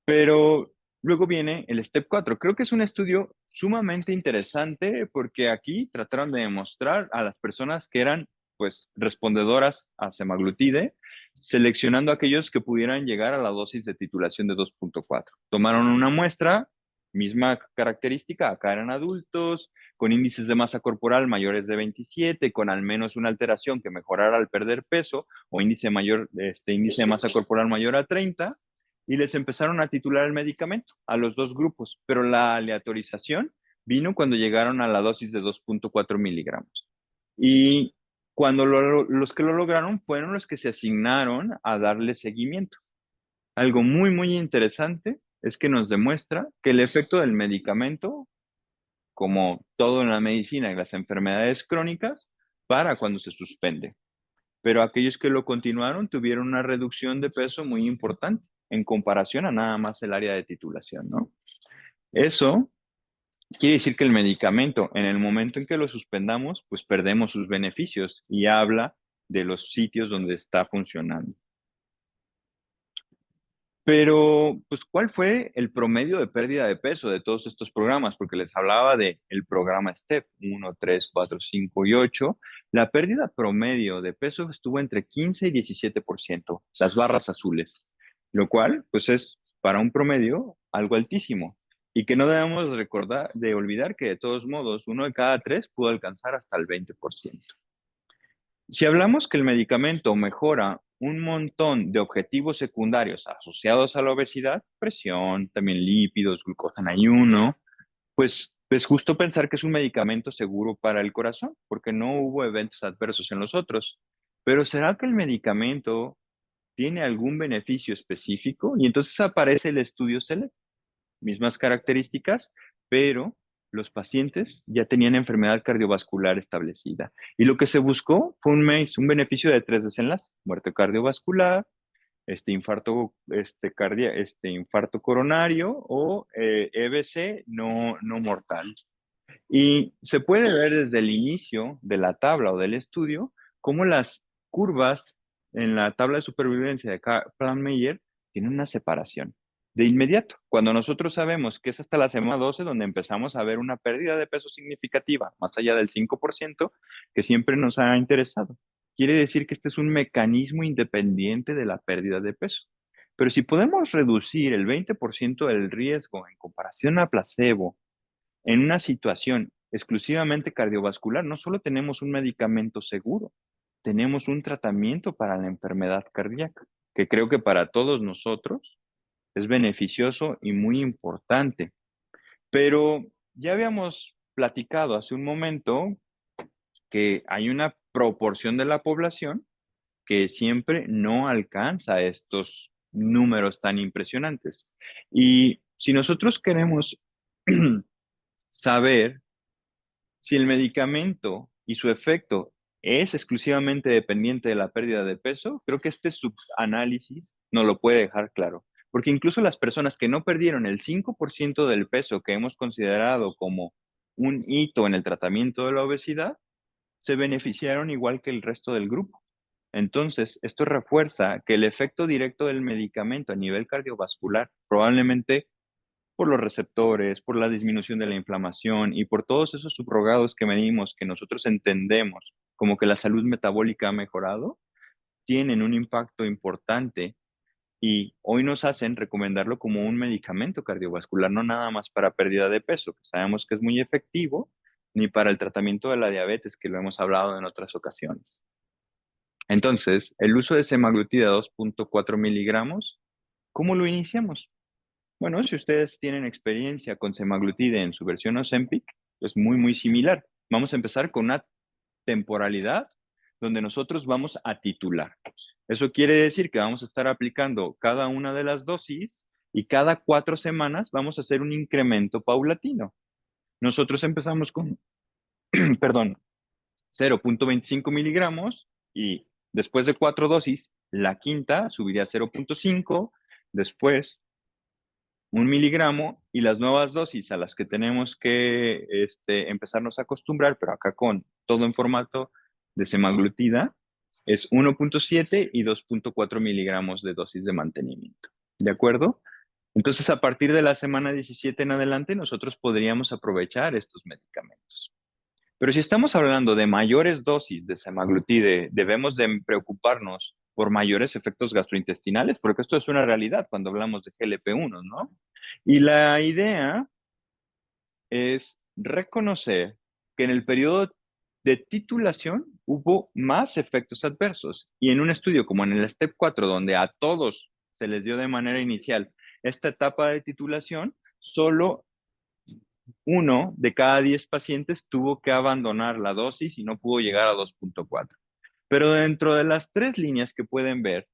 Pero luego viene el Step 4. Creo que es un estudio sumamente interesante porque aquí trataron de demostrar a las personas que eran pues, respondedoras a semaglutide, seleccionando aquellos que pudieran llegar a la dosis de titulación de 2.4. Tomaron una muestra, misma característica, acá eran adultos, con índices de masa corporal mayores de 27, con al menos una alteración que mejorara al perder peso, o índice de masa corporal mayor a 30, y les empezaron a titular el medicamento a los dos grupos, pero la aleatorización vino cuando llegaron a la dosis de 2.4 miligramos. Y cuando los que lo lograron fueron los que se asignaron a darle seguimiento. Algo muy, muy interesante es que nos demuestra que el efecto del medicamento, como todo en la medicina y las enfermedades crónicas, para cuando se suspende. Pero aquellos que lo continuaron tuvieron una reducción de peso muy importante en comparación a nada más el área de titulación, ¿no? Eso quiere decir que el medicamento, en el momento en que lo suspendamos, pues perdemos sus beneficios y habla de los sitios donde está funcionando. Pero, pues, ¿cuál fue el promedio de pérdida de peso de todos estos programas? Porque les hablaba de el programa STEP 1, 3, 4, 5 y 8. La pérdida promedio de peso estuvo entre 15 y 17%, las barras azules, lo cual, pues, es para un promedio algo altísimo. Y que no debemos de olvidar que de todos modos, uno de cada tres pudo alcanzar hasta el 20%. Si hablamos que el medicamento mejora un montón de objetivos secundarios asociados a la obesidad, presión, también lípidos, glucosa en ayuno, pues es justo pensar que es un medicamento seguro para el corazón, porque no hubo eventos adversos en los otros. Pero ¿será que el medicamento tiene algún beneficio específico? Y entonces aparece el estudio SELECT, mismas características, pero los pacientes ya tenían enfermedad cardiovascular establecida. Y lo que se buscó fue un beneficio de tres desenlaces: muerte cardiovascular, infarto coronario o EBC no mortal. Y se puede ver desde el inicio de la tabla o del estudio cómo las curvas en la tabla de supervivencia de Kaplan-Meier tienen una separación. De inmediato, cuando nosotros sabemos que es hasta la semana 12 donde empezamos a ver una pérdida de peso significativa, más allá del 5%, que siempre nos ha interesado. Quiere decir que este es un mecanismo independiente de la pérdida de peso. Pero si podemos reducir el 20% del riesgo en comparación a placebo, en una situación exclusivamente cardiovascular, no solo tenemos un medicamento seguro, tenemos un tratamiento para la enfermedad cardíaca, que creo que para todos nosotros es beneficioso y muy importante. Pero ya habíamos platicado hace un momento que hay una proporción de la población que siempre no alcanza estos números tan impresionantes. Y si nosotros queremos saber si el medicamento y su efecto es exclusivamente dependiente de la pérdida de peso, creo que este subanálisis nos lo puede dejar claro. Porque incluso las personas que no perdieron el 5% del peso que hemos considerado como un hito en el tratamiento de la obesidad, se beneficiaron igual que el resto del grupo. Entonces, esto refuerza que el efecto directo del medicamento a nivel cardiovascular probablemente por los receptores, por la disminución de la inflamación y por todos esos subrogados que medimos que nosotros entendemos como que la salud metabólica ha mejorado, tienen un impacto importante y hoy nos hacen recomendarlo como un medicamento cardiovascular, no nada más para pérdida de peso, que sabemos que es muy efectivo, ni para el tratamiento de la diabetes, que lo hemos hablado en otras ocasiones. Entonces, el uso de semaglutida 2.4 miligramos, ¿cómo lo iniciamos? Bueno, si ustedes tienen experiencia con semaglutide en su versión Ozempic, es muy, muy similar. Vamos a empezar con una temporalidad donde nosotros vamos a titular. Eso quiere decir que vamos a estar aplicando cada una de las dosis y cada 4 semanas vamos a hacer un incremento paulatino. Nosotros empezamos con, perdón, 0.25 miligramos y después de 4 dosis, la quinta subiría a 0.5, después 1 miligramo y las nuevas dosis a las que tenemos que empezarnos a acostumbrar, pero acá con todo en formato de semaglutida, es 1.7 y 2.4 miligramos de dosis de mantenimiento. ¿De acuerdo? Entonces, a partir de la semana 17 en adelante, nosotros podríamos aprovechar estos medicamentos. Pero si estamos hablando de mayores dosis de semaglutide, debemos de preocuparnos por mayores efectos gastrointestinales, porque esto es una realidad cuando hablamos de GLP-1, ¿no? Y la idea es reconocer que en el periodo de titulación hubo más efectos adversos. Y en un estudio como en el STEP 4, donde a todos se les dio de manera inicial esta etapa de titulación, solo 1 de cada 10 pacientes tuvo que abandonar la dosis y no pudo llegar a 2,4. Pero dentro de las tres líneas que pueden ver,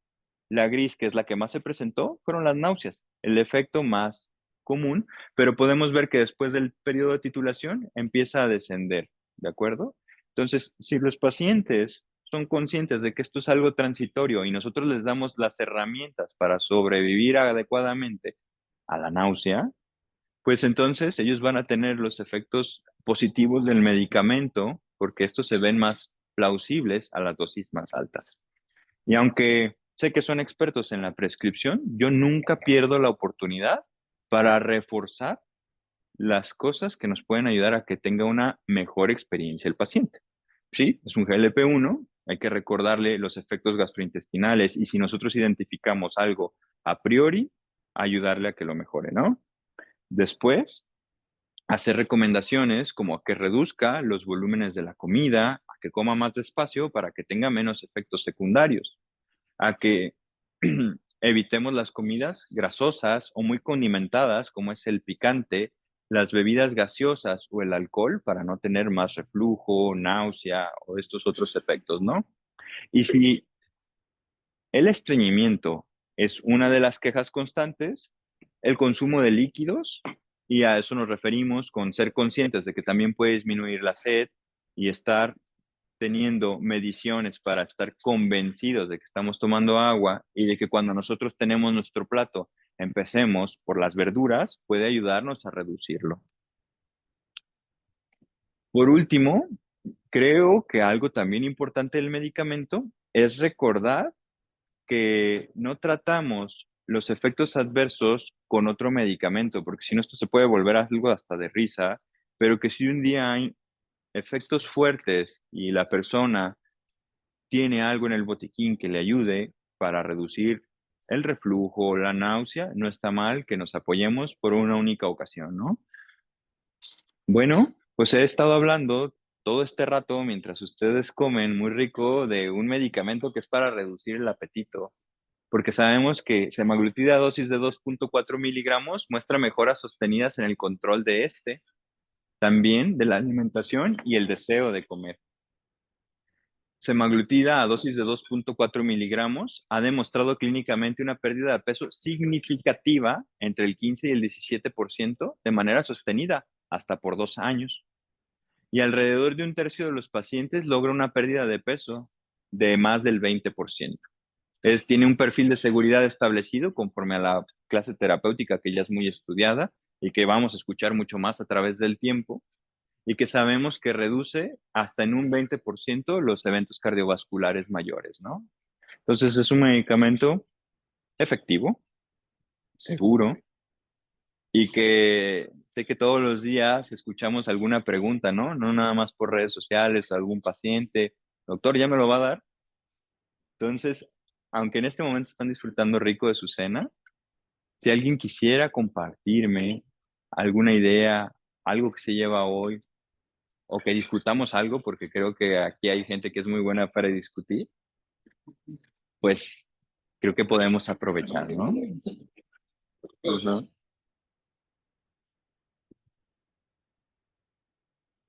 la gris, que es la que más se presentó, fueron las náuseas, el efecto más común, pero podemos ver que después del periodo de titulación empieza a descender, ¿de acuerdo? Entonces, si los pacientes son conscientes de que esto es algo transitorio y nosotros les damos las herramientas para sobrevivir adecuadamente a la náusea, pues entonces ellos van a tener los efectos positivos del medicamento porque estos se ven más plausibles a las dosis más altas. Y aunque sé que son expertos en la prescripción, yo nunca pierdo la oportunidad para reforzar las cosas que nos pueden ayudar a que tenga una mejor experiencia el paciente. Sí, es un GLP-1, hay que recordarle los efectos gastrointestinales y si nosotros identificamos algo a priori, ayudarle a que lo mejore, ¿no? Después, hacer recomendaciones como a que reduzca los volúmenes de la comida, a que coma más despacio para que tenga menos efectos secundarios, a que evitemos las comidas grasosas o muy condimentadas, como es el picante, las bebidas gaseosas o el alcohol, para no tener más reflujo, náusea o estos otros efectos, ¿no? Y si el estreñimiento es una de las quejas constantes, el consumo de líquidos, y a eso nos referimos con ser conscientes de que también puede disminuir la sed y estar teniendo mediciones para estar convencidos de que estamos tomando agua y de que cuando nosotros tenemos nuestro plato empecemos por las verduras, puede ayudarnos a reducirlo. Por último, creo que algo también importante del medicamento es recordar que no tratamos los efectos adversos con otro medicamento, porque si no esto se puede volver algo hasta de risa, pero que si un día hay efectos fuertes y la persona tiene algo en el botiquín que le ayude para reducir el reflujo o la náusea, no está mal que nos apoyemos por una única ocasión, ¿no? Bueno, pues he estado hablando todo este rato mientras ustedes comen muy rico de un medicamento que es para reducir el apetito, porque sabemos que semaglutida a dosis de 2,4 miligramos muestra mejoras sostenidas en el control de también de la alimentación y el deseo de comer. Semaglutida a dosis de 2,4 miligramos ha demostrado clínicamente una pérdida de peso significativa entre el 15 y el 17% de manera sostenida hasta por 2 años. Y alrededor de un tercio de los pacientes logra una pérdida de peso de más del 20%. Tiene un perfil de seguridad establecido conforme a la clase terapéutica que ya es muy estudiada y que vamos a escuchar mucho más a través del tiempo y que sabemos que reduce hasta en un 20% los eventos cardiovasculares mayores, ¿no? Entonces es un medicamento efectivo, seguro, y que sé que todos los días escuchamos alguna pregunta, ¿no? No nada más por redes sociales, algún paciente, doctor, ¿ya me lo va a dar? Entonces, aunque en este momento están disfrutando rico de su cena, si alguien quisiera compartirme alguna idea, algo que se lleva hoy, o que discutamos algo, porque creo que aquí hay gente que es muy buena para discutir, pues creo que podemos aprovechar, ¿no? Ujú.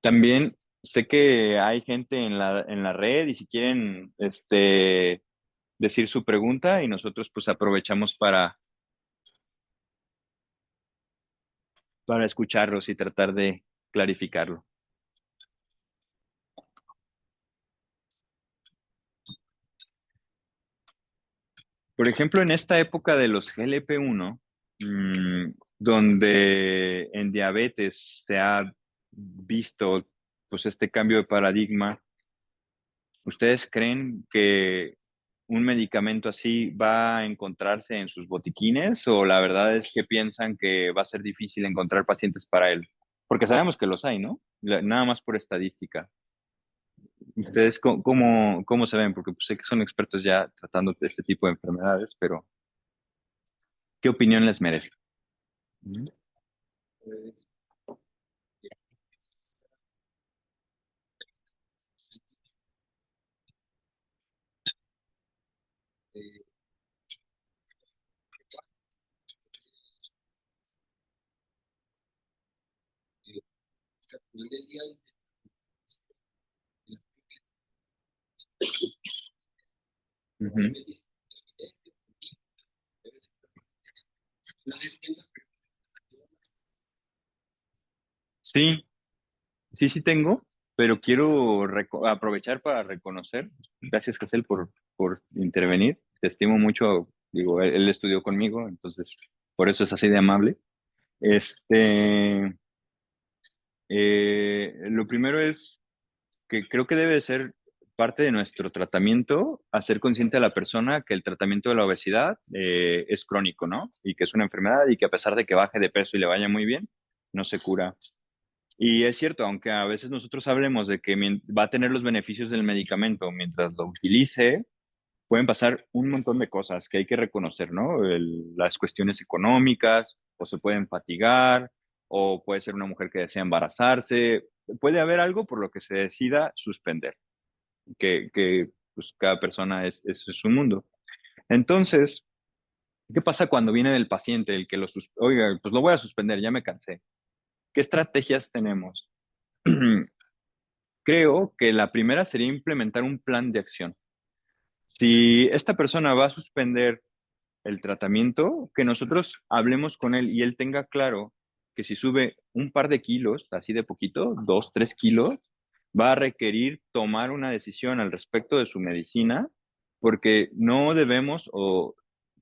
También sé que hay gente en la red y si quieren decir su pregunta y nosotros pues aprovechamos para escucharlos y tratar de clarificarlo. Por ejemplo, en esta época de los GLP-1, donde en diabetes se ha visto pues este cambio de paradigma, ¿ustedes creen que un medicamento así va a encontrarse en sus botiquines o la verdad es que piensan que va a ser difícil encontrar pacientes para él? Porque sabemos que los hay, ¿no? Nada más por estadística. ¿Ustedes cómo se ven? Porque pues, sé que son expertos ya tratando de este tipo de enfermedades, pero ¿qué opinión les merece? Ujú. Ujú. Sí, sí tengo, pero quiero aprovechar para reconocer, gracias Casel por intervenir, te estimo mucho, digo, él estudió conmigo, entonces por eso es así de amable. Este, lo primero es que creo que debe ser parte de nuestro tratamiento hacer consciente a la persona que el tratamiento de la obesidad es crónico, ¿no? Y que es una enfermedad y que a pesar de que baje de peso y le vaya muy bien, no se cura. Y es cierto, aunque a veces nosotros hablemos de que va a tener los beneficios del medicamento mientras lo utilice, pueden pasar un montón de cosas que hay que reconocer, ¿no? Las cuestiones económicas, o se pueden fatigar, o puede ser una mujer que desea embarazarse. Puede haber algo por lo que se decida suspender, que pues, cada persona es un mundo. Entonces, ¿qué pasa cuando viene del paciente el que oiga, pues lo voy a suspender, ya me cansé? ¿Qué estrategias tenemos? Creo que la primera sería implementar un plan de acción. Si esta persona va a suspender el tratamiento, que nosotros hablemos con él y él tenga claro que si sube un par de kilos, así de poquito, 2, 3 kilos, va a requerir tomar una decisión al respecto de su medicina, porque no debemos o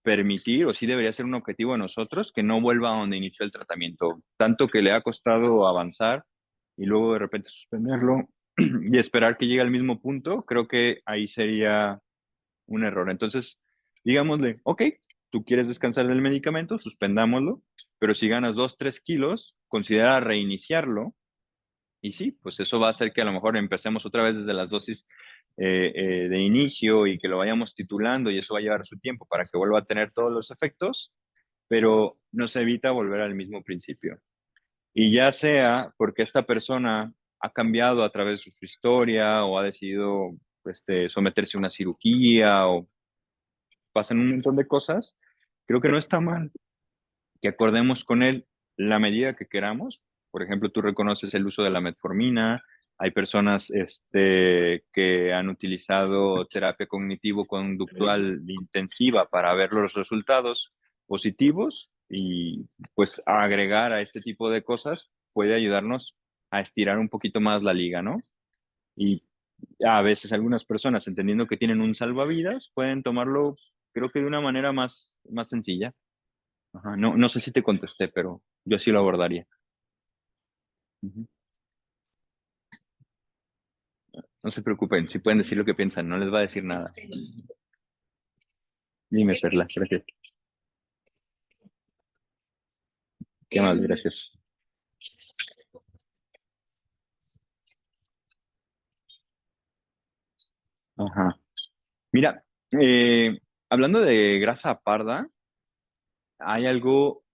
permitir, o sí debería ser un objetivo de nosotros, que no vuelva a donde inició el tratamiento, tanto que le ha costado avanzar y luego de repente suspenderlo y esperar que llegue al mismo punto, creo que ahí sería un error. Entonces, digámosle, ok, tú quieres descansar del medicamento, suspendámoslo, pero si ganas 2, 3 kilos, considera reiniciarlo y sí, pues eso va a hacer que a lo mejor empecemos otra vez desde las dosis de inicio y que lo vayamos titulando y eso va a llevar su tiempo para que vuelva a tener todos los efectos, pero nos evita volver al mismo principio. Y ya sea porque esta persona ha cambiado a través de su historia o ha decidido someterse a una cirugía o pasan un montón de cosas, creo que no está mal que acordemos con él la medida que queramos. Por ejemplo, tú reconoces el uso de la metformina, hay personas que han utilizado terapia cognitivo-conductual intensiva para ver los resultados positivos y pues agregar a este tipo de cosas puede ayudarnos a estirar un poquito más la liga, ¿no? Y a veces algunas personas, entendiendo que tienen un salvavidas, pueden tomarlo, creo que de una manera más sencilla. Ajá, no sé si te contesté, pero yo así lo abordaría. Ujú. No se preocupen, si pueden decir lo que piensan, no les va a decir nada. Dime, Perla, gracias. Qué mal, gracias. Ajá. Mira, hablando de grasa parda, hay algo,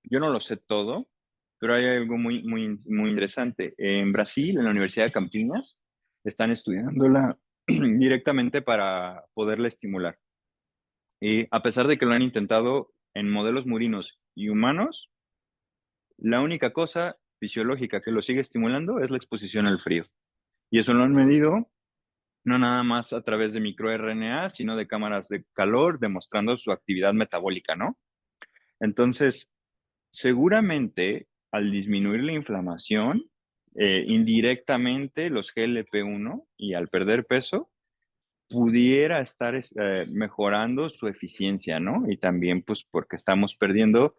yo no lo sé todo, pero hay algo muy interesante. En Brasil, en la Universidad de Campinas, están estudiándola directamente para poderla estimular. Y a pesar de que lo han intentado en modelos murinos y humanos, la única cosa fisiológica que lo sigue estimulando es la exposición al frío. Y eso lo han medido no nada más a través de microRNA, sino de cámaras de calor, demostrando su actividad metabólica, ¿no? Entonces, seguramente al disminuir la inflamación, indirectamente los GLP-1 y al perder peso, pudiera estar mejorando su eficiencia, ¿no? Y también pues porque estamos perdiendo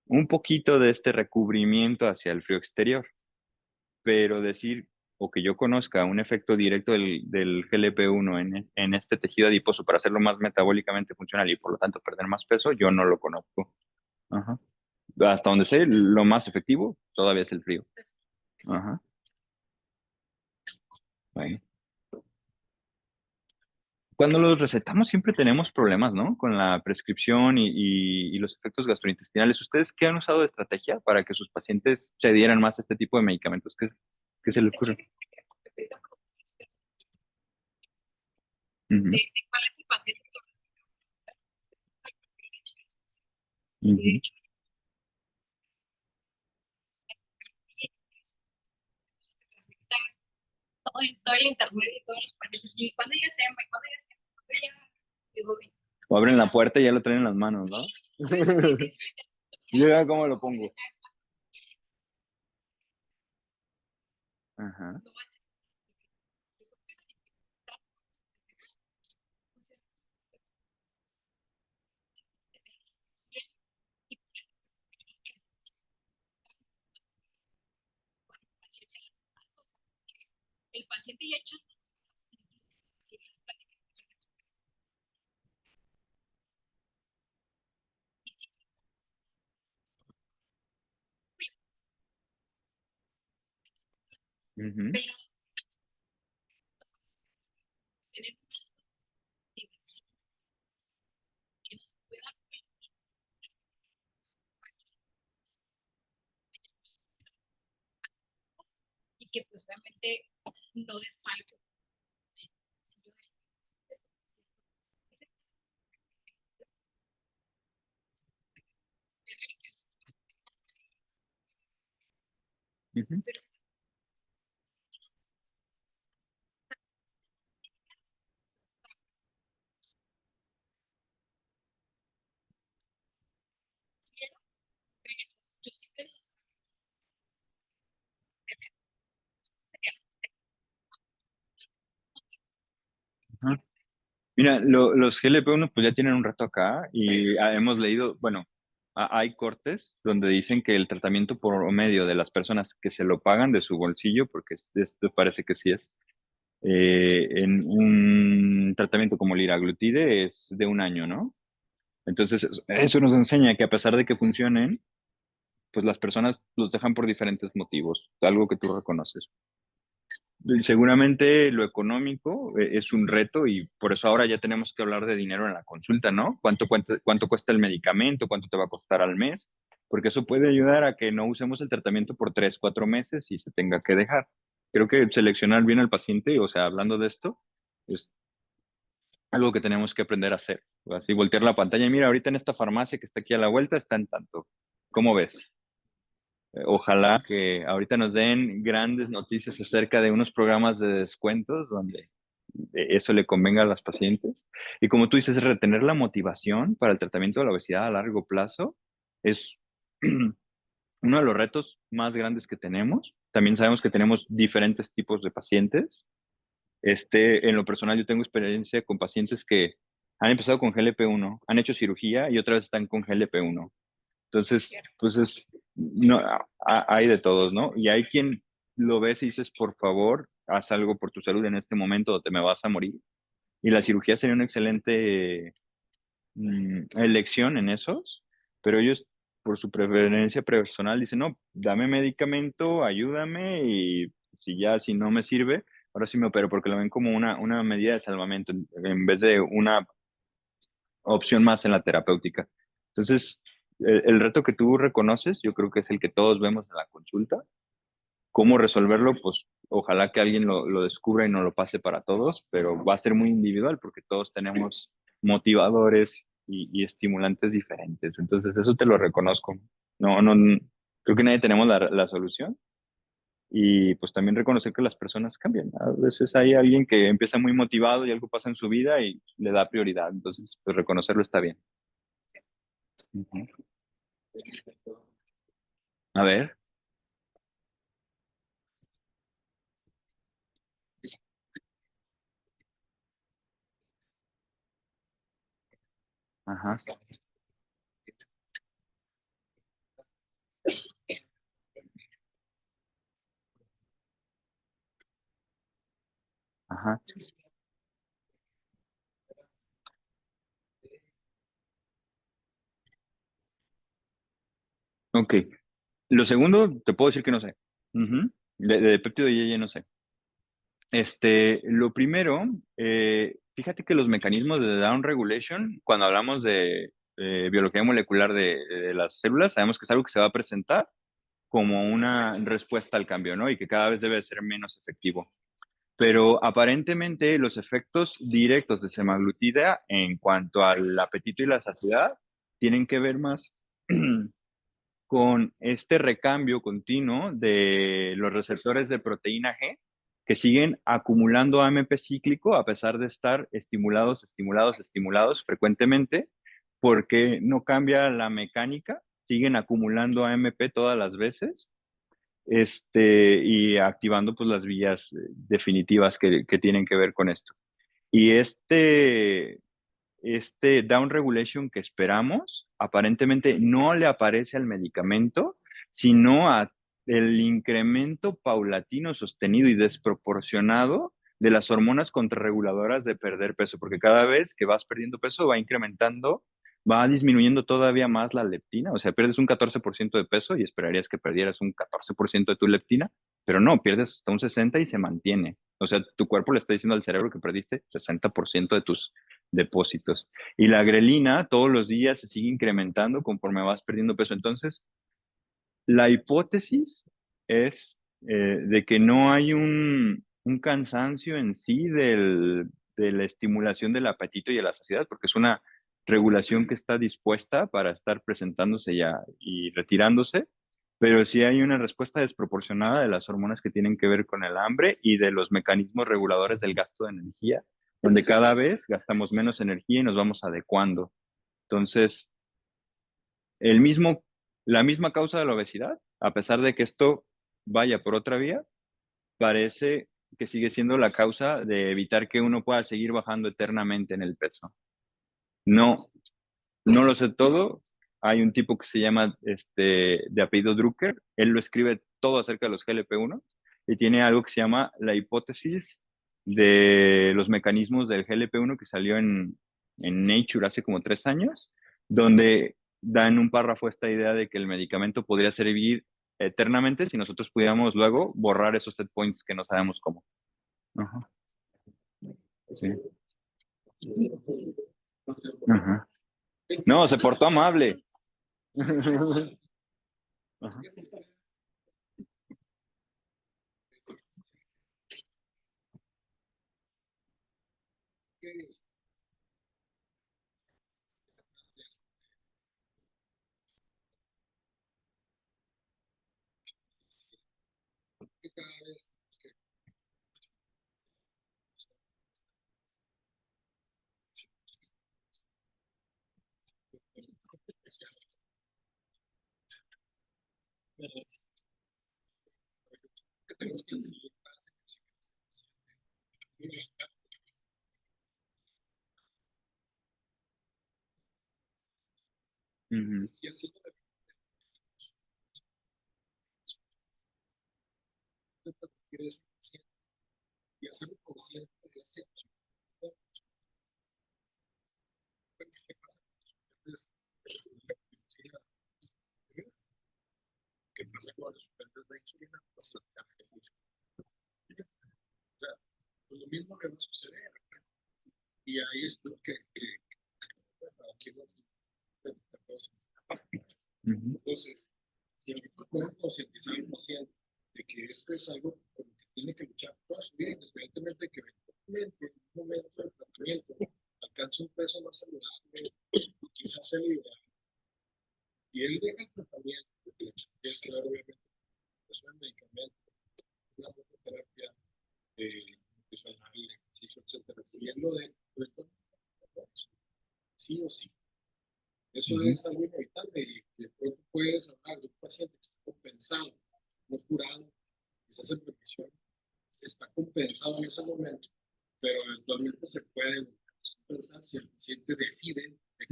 un poquito de este recubrimiento hacia el frío exterior, pero decir o que yo conozca un efecto directo del GLP-1 en este tejido adiposo para hacerlo más metabólicamente funcional y por lo tanto perder más peso, yo no lo conozco. Ajá. hasta donde sé, lo más efectivo todavía es el frío. Ajá. Bueno. Cuando los recetamos siempre tenemos problemas, ¿no? Con la prescripción y los efectos gastrointestinales. ¿Ustedes qué han usado de estrategia para que sus pacientes se dieran más a este tipo de medicamentos? ¿Qué se les ocurre? Ujú, ujú. O abren la puerta y ya lo traen en las manos, ¿no? Yo ya cómo lo pongo. Ajá. Ujú, ujú. Ajá. Mira, los GLP-1 pues ya tienen un rato acá y hemos leído, bueno, hay cortes donde dicen que el tratamiento por medio de las personas que se lo pagan de su bolsillo, porque esto parece que sí es, en un tratamiento como liraglutide es de un año, ¿no? Entonces, eso nos enseña que a pesar de que funcionen, pues las personas los dejan por diferentes motivos, algo que tú reconoces. Seguramente lo económico es un reto y por eso ahora ya tenemos que hablar de dinero en la consulta, ¿no? ¿Cuánto cuesta el medicamento? ¿Cuánto te va a costar al mes? Porque eso puede ayudar a que no usemos el tratamiento por 3, 4 meses y se tenga que dejar. Creo que seleccionar bien al paciente, o sea, hablando de esto, es algo que tenemos que aprender a hacer. Así voltear la pantalla y mira, ahorita en esta farmacia que está aquí a la vuelta está en tanto. ¿Cómo ves? Ojalá que ahorita nos den grandes noticias acerca de unos programas de descuentos donde eso le convenga a las pacientes. Y como tú dices, retener la motivación para el tratamiento de la obesidad a largo plazo es uno de los retos más grandes que tenemos. También sabemos que tenemos diferentes tipos de pacientes. En lo personal, yo tengo experiencia con pacientes que han empezado con GLP-1, han hecho cirugía y otra vez están con GLP-1. Entonces, pues no, hay de todos, ¿no? Y hay quien lo ves y dices, por favor, haz algo por tu salud en este momento o te me vas a morir. Y la cirugía sería una excelente elección en esos, pero ellos, por su preferencia personal, dicen, no, dame medicamento, ayúdame y si no me sirve, ahora sí me opero, porque lo ven como una medida de salvamento en vez de una opción más en la terapéutica. Entonces, el reto que tú reconoces, yo creo que es el que todos vemos en la consulta. ¿Cómo resolverlo? Pues ojalá que alguien lo descubra y no lo pase para todos, pero va a ser muy individual porque todos tenemos motivadores y estimulantes diferentes. Entonces, eso te lo reconozco. No, no, creo que nadie tenemos la solución. Y pues también reconocer que las personas cambian. A veces hay alguien que empieza muy motivado y algo pasa en su vida y le da prioridad. Entonces, pues reconocerlo está bien. Ujú. A ver. Ajá. Ajá. Ok. Lo segundo, te puedo decir que no sé. Ujú. De péptido y IgE no sé. Lo primero, fíjate que los mecanismos de down regulation, cuando hablamos de biología molecular de las células, sabemos que es algo que se va a presentar como una respuesta al cambio, ¿no? Y que cada vez debe ser menos efectivo. Pero aparentemente los efectos directos de semaglutida en cuanto al apetito y la saciedad tienen que ver más con este recambio continuo de los receptores de proteína G que siguen acumulando AMP cíclico a pesar de estar estimulados frecuentemente, porque no cambia la mecánica, siguen acumulando AMP todas las veces, y activando pues las vías definitivas que tienen que ver con esto. Y este down regulation que esperamos, aparentemente no le aparece al medicamento, sino a el incremento paulatino, sostenido y desproporcionado de las hormonas contrarreguladoras de perder peso, porque cada vez que vas perdiendo peso va incrementando, va disminuyendo todavía más la leptina, o sea, pierdes un 14% de peso y esperarías que perdieras un 14% de tu leptina, pero no, pierdes hasta un 60% y se mantiene. O sea, tu cuerpo le está diciendo al cerebro que perdiste 60% de tus depósitos. Y la grelina todos los días se sigue incrementando conforme vas perdiendo peso. Entonces, la hipótesis es de que no hay un cansancio en sí de la estimulación del apetito y de la saciedad, porque es una regulación que está dispuesta para estar presentándose ya y retirándose, pero sí hay una respuesta desproporcionada de las hormonas que tienen que ver con el hambre y de los mecanismos reguladores del gasto de energía, donde cada vez gastamos menos energía y nos vamos adecuando. Entonces, el mismo, la misma causa de la obesidad, a pesar de que esto vaya por otra vía, parece que sigue siendo la causa de evitar que uno pueda seguir bajando eternamente en el peso. No, no lo sé todo. Hay un tipo que se llama de apellido Drucker. Él lo escribe todo acerca de los GLP-1 y tiene algo que se llama la hipótesis de los mecanismos del GLP-1 que salió en Nature hace como 3 años, donde da en un párrafo esta idea de que el medicamento podría servir eternamente si nosotros pudiéramos luego borrar esos set points que no sabemos cómo. Ajá, sí. Ajá. No, se portó amable. Ajá. Ujú, ujú, ujú,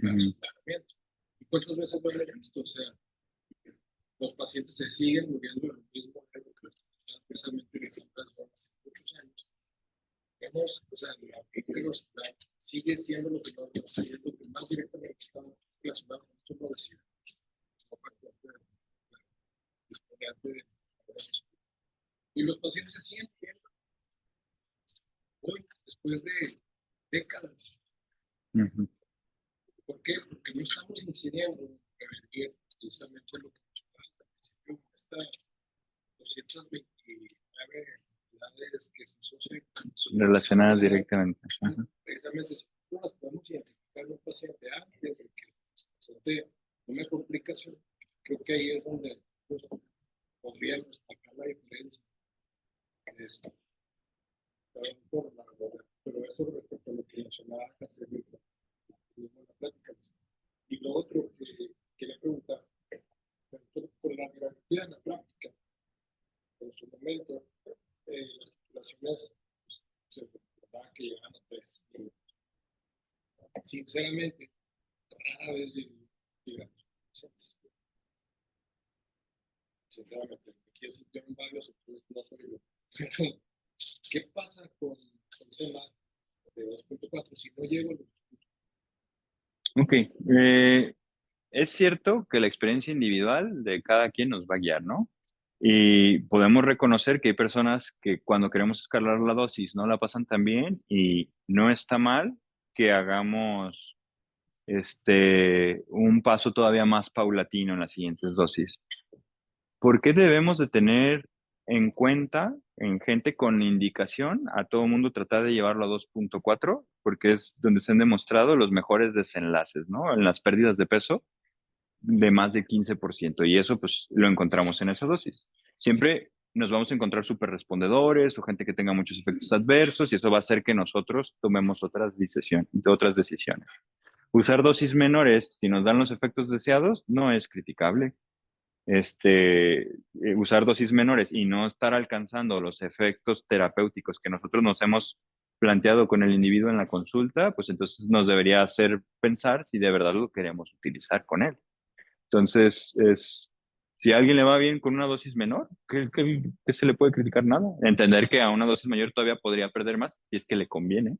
ujú, Y los pacientes se sienten hoy, después de décadas. ¿Por qué? Porque no estamos incidiendo en prevenir precisamente lo que nos pasa. Al principio, estas 229 enfermedades que se asocian relacionadas directamente. Precisamente, si no las podemos identificar en un paciente antes de que se presente una complicación, creo que ahí es donde pues, podríamos sacar la diferencia en esto. Pero eso respecto a lo que mencionaba Casemiro, en la plática. Y lo otro que quería preguntar, por la biología en la práctica, en su momento, las titulaciones pues, se recordaba que llegan a 3. Sinceramente, rara vez llegan. Sinceramente, aquí existen varios, entonces no soy yo. ¿Qué pasa con SEMA de 2.4 si no llego a los... Ok, es cierto que la experiencia individual de cada quien nos va a guiar, ¿no? Y podemos reconocer que hay personas que cuando queremos escalar la dosis no la pasan tan bien y no está mal que hagamos un paso todavía más paulatino en las siguientes dosis. ¿Por qué debemos de tener en cuenta en gente con indicación a todo el mundo tratar de llevarlo a 2.4? Porque es donde se han demostrado los mejores desenlaces, ¿no? En las pérdidas de peso de más de 15%, y eso pues lo encontramos en esa dosis. Siempre nos vamos a encontrar súper respondedores o gente que tenga muchos efectos adversos y eso va a hacer que nosotros tomemos otras decisiones. Usar dosis menores, si nos dan los efectos deseados, no es criticable. Usar dosis menores y no estar alcanzando los efectos terapéuticos que nosotros nos hemos planteado con el individuo en la consulta, pues entonces nos debería hacer pensar si de verdad lo queremos utilizar con él. Entonces, si a alguien le va bien con una dosis menor, ¿qué se le puede criticar? Nada. Entender que a una dosis mayor todavía podría perder más si es que le conviene.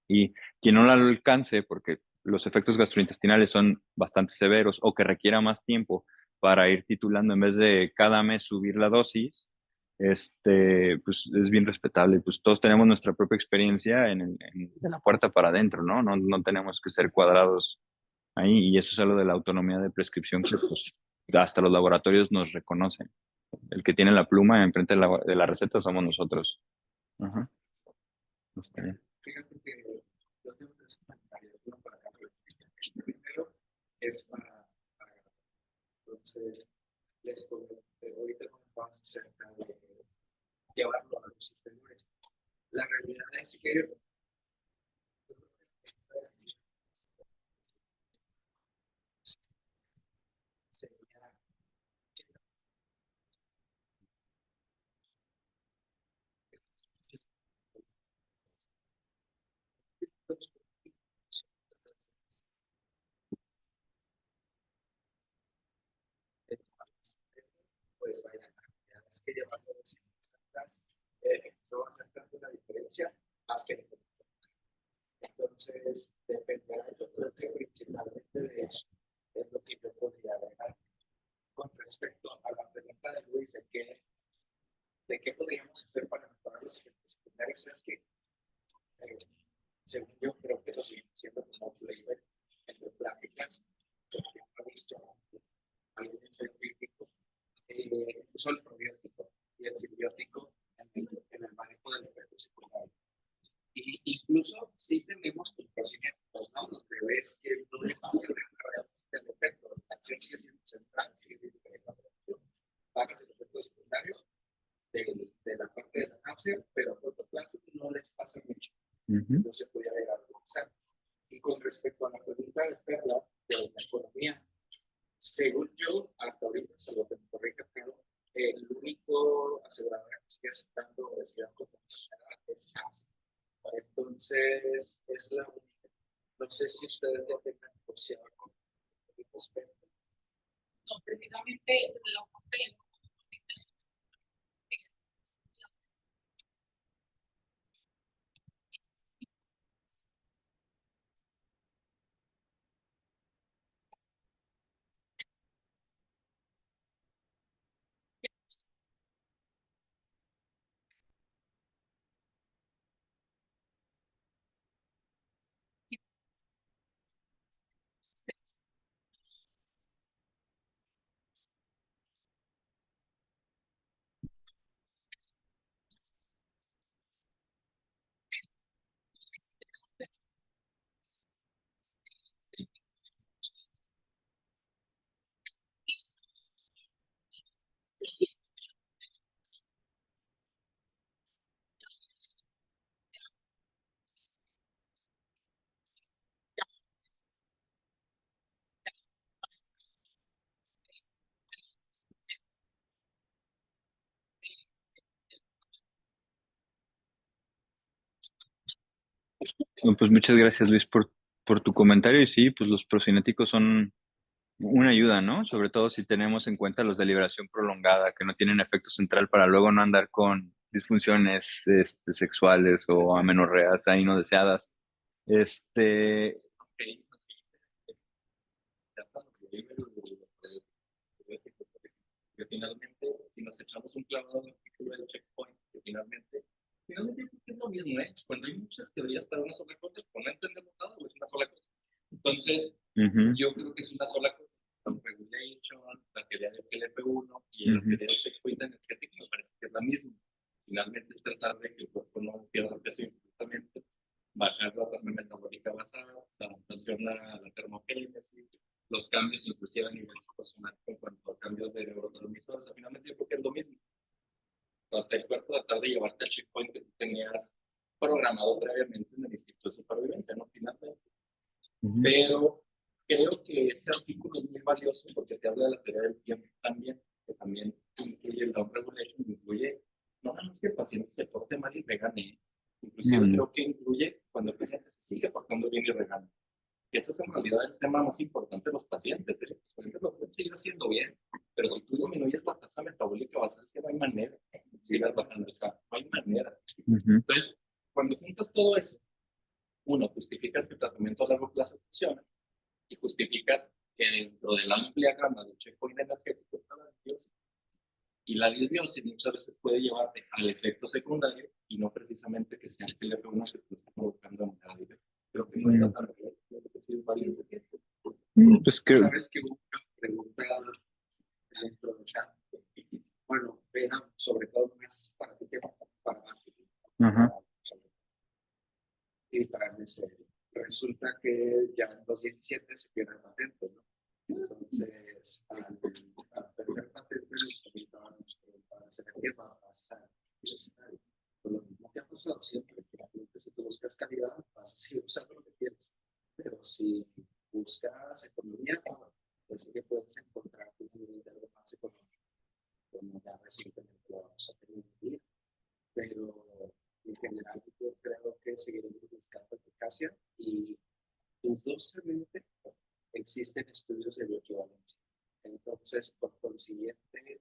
Y quien no la alcance, porque los efectos gastrointestinales son bastante severos o que requiera más tiempo para ir titulando en vez de cada mes subir la dosis, pues es bien respetable. Pues todos tenemos nuestra propia experiencia de la puerta para adentro, ¿no? No tenemos que ser cuadrados ahí, y eso es algo de la autonomía de prescripción que pues, hasta los laboratorios nos reconocen. El que tiene la pluma enfrente de la receta somos nosotros. Ajá. Está bien. Fíjate que yo tengo tres comentarios, uno para cada uno. El primero es para entonces, les comento, ahorita comentamos acerca de llevarlo a los exteriores. La realidad es que sería pues hay actividades que llevarlo a los exteriores. No va a ser tanto la diferencia más que el... Entonces, dependerá, yo creo que principalmente de eso es lo que yo podría agregar. Con respecto a la pregunta de Luis, de qué podríamos hacer para mejorar los efectos secundarios, es que, según yo, creo que lo siguen haciendo como flavor en pláticas, porque no he visto algún científico, incluso el probiótico y el simbiótico en el manejo del efecto secundario. Y incluso sí tenemos procedimientos, ¿no? Los bebés que no le pasa realmente el efecto, la acción sigue siendo central, sigue siendo la operación, bajas el efecto secundario de la parte de la náusea, pero a corto plazo no les pasa mucho. No se podía llegar a utilizar. Y con respecto a la pregunta de Perla, de la economía, según yo, hasta ahorita, solo que me corrija, pero el único asegurador que estoy aceptando obesidad como enfermedad es AXA. Entonces, es la única. No sé si ustedes ya tengan negociado con respecto. No, precisamente lo comprendo. No, pues muchas gracias, Luis, por tu comentario. Y sí, pues los procinéticos son una ayuda, ¿no? Sobre todo si tenemos en cuenta los de liberación prolongada, que no tienen efecto central para luego no andar con disfunciones sexuales o amenorreas ahí no deseadas. Este, Que finalmente, si nos echamos un clavado en el artículo del checkpoint, que finalmente yo creo que es lo mismo, ¿eh? Cuando hay muchas teorías para una sola cosa, pues no entendemos nada, o es una sola cosa. Entonces, ujú, yo creo que es una sola cosa. La regulation, la teoría del GLP-1 y la teoría del checkpoint energético me parece que es la misma. Finalmente es tratar de que el cuerpo no pierda peso infinitamente, bajar la tasa metabólica basal, la adaptación a la termogénesis, los cambios inclusive a nivel psicosomático en cuanto a cambios de neurotransmisores. Finalmente yo creo que es lo mismo. El cuerpo tratar de llevarte al checkpoint que tú tenías programado previamente en el Instituto de Supervivencia, ¿no? Finalmente. ujú, Pero creo que ese artículo es muy valioso porque te habla de la teoría del tiempo también, que también incluye el down regulation, incluye no nada más que el paciente se porte mal y regane, inclusive ujú, creo que incluye cuando el paciente se sigue portando bien y regane. Que ese es en realidad el tema más importante de los pacientes. ¿Eh? Los pacientes lo pueden seguir haciendo bien, pero si tú disminuyes la tasa metabólica basal, es que no hay manera de sigas bajando, o sea, no hay manera. ujú, Entonces, cuando juntas todo eso, uno, justificas que el tratamiento a largo plazo funciona y justificas que dentro de la amplia gama de checkpoint energético está la disbiosis. Y la disbiosis muchas veces puede llevarte al efecto secundario y no precisamente que sea el GLP-1 que te está provocando en la vida. Creo que no está tan bien, creo que sí es válido. Pues creo. Sabes que hubo una pregunta dentro del chat. Bueno, era sobre todo más para ti que para marketing. Ajá. Y para MSL. Resulta que ya en 2017 se pierde patente, ¿no? Entonces, al perder patente, nos comentábamos que para hacer qué va a pasar. Pues lo mismo que ha pasado siempre, que si tú buscas calidad, vas a seguir usando lo que quieres. Pero si buscas economía, pues sí que puedes encontrar un nivel de algo más económico, como ya recientemente lo vamos a tener. Pero en general yo creo que seguiremos buscando eficacia y dudosamente existen estudios de bioequivalencia. Entonces, por consiguiente,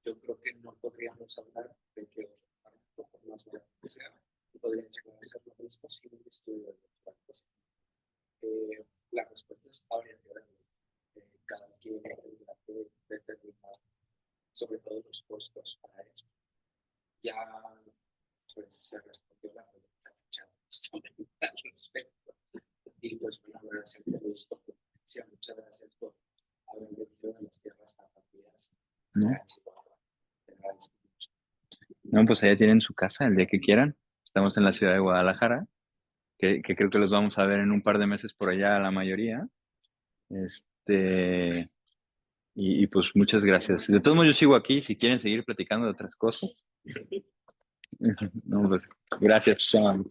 yo creo que no podríamos hablar de que otro fármaco, por más bueno que sea, podría llegar a ser lo mismo sin un estudio de bioequivalencia. La respuesta es habría que verlo. Cada quien tendrá que determinar sobre todo los costos para eso. Ya pues se respondió la pregunta al respecto. Y pues bueno, gracias a Luis por tu atención. Muchas gracias por haber venido a las tierras tapatías. ¿No? Te agradezco mucho. No, pues allá tienen su casa el día que quieran. Estamos en la ciudad de Guadalajara, que creo que los vamos a ver en un par de meses por allá la mayoría. Este, y pues muchas gracias. De todos modos, yo sigo aquí si quieren seguir platicando de otras cosas. No, pues, gracias. Chao.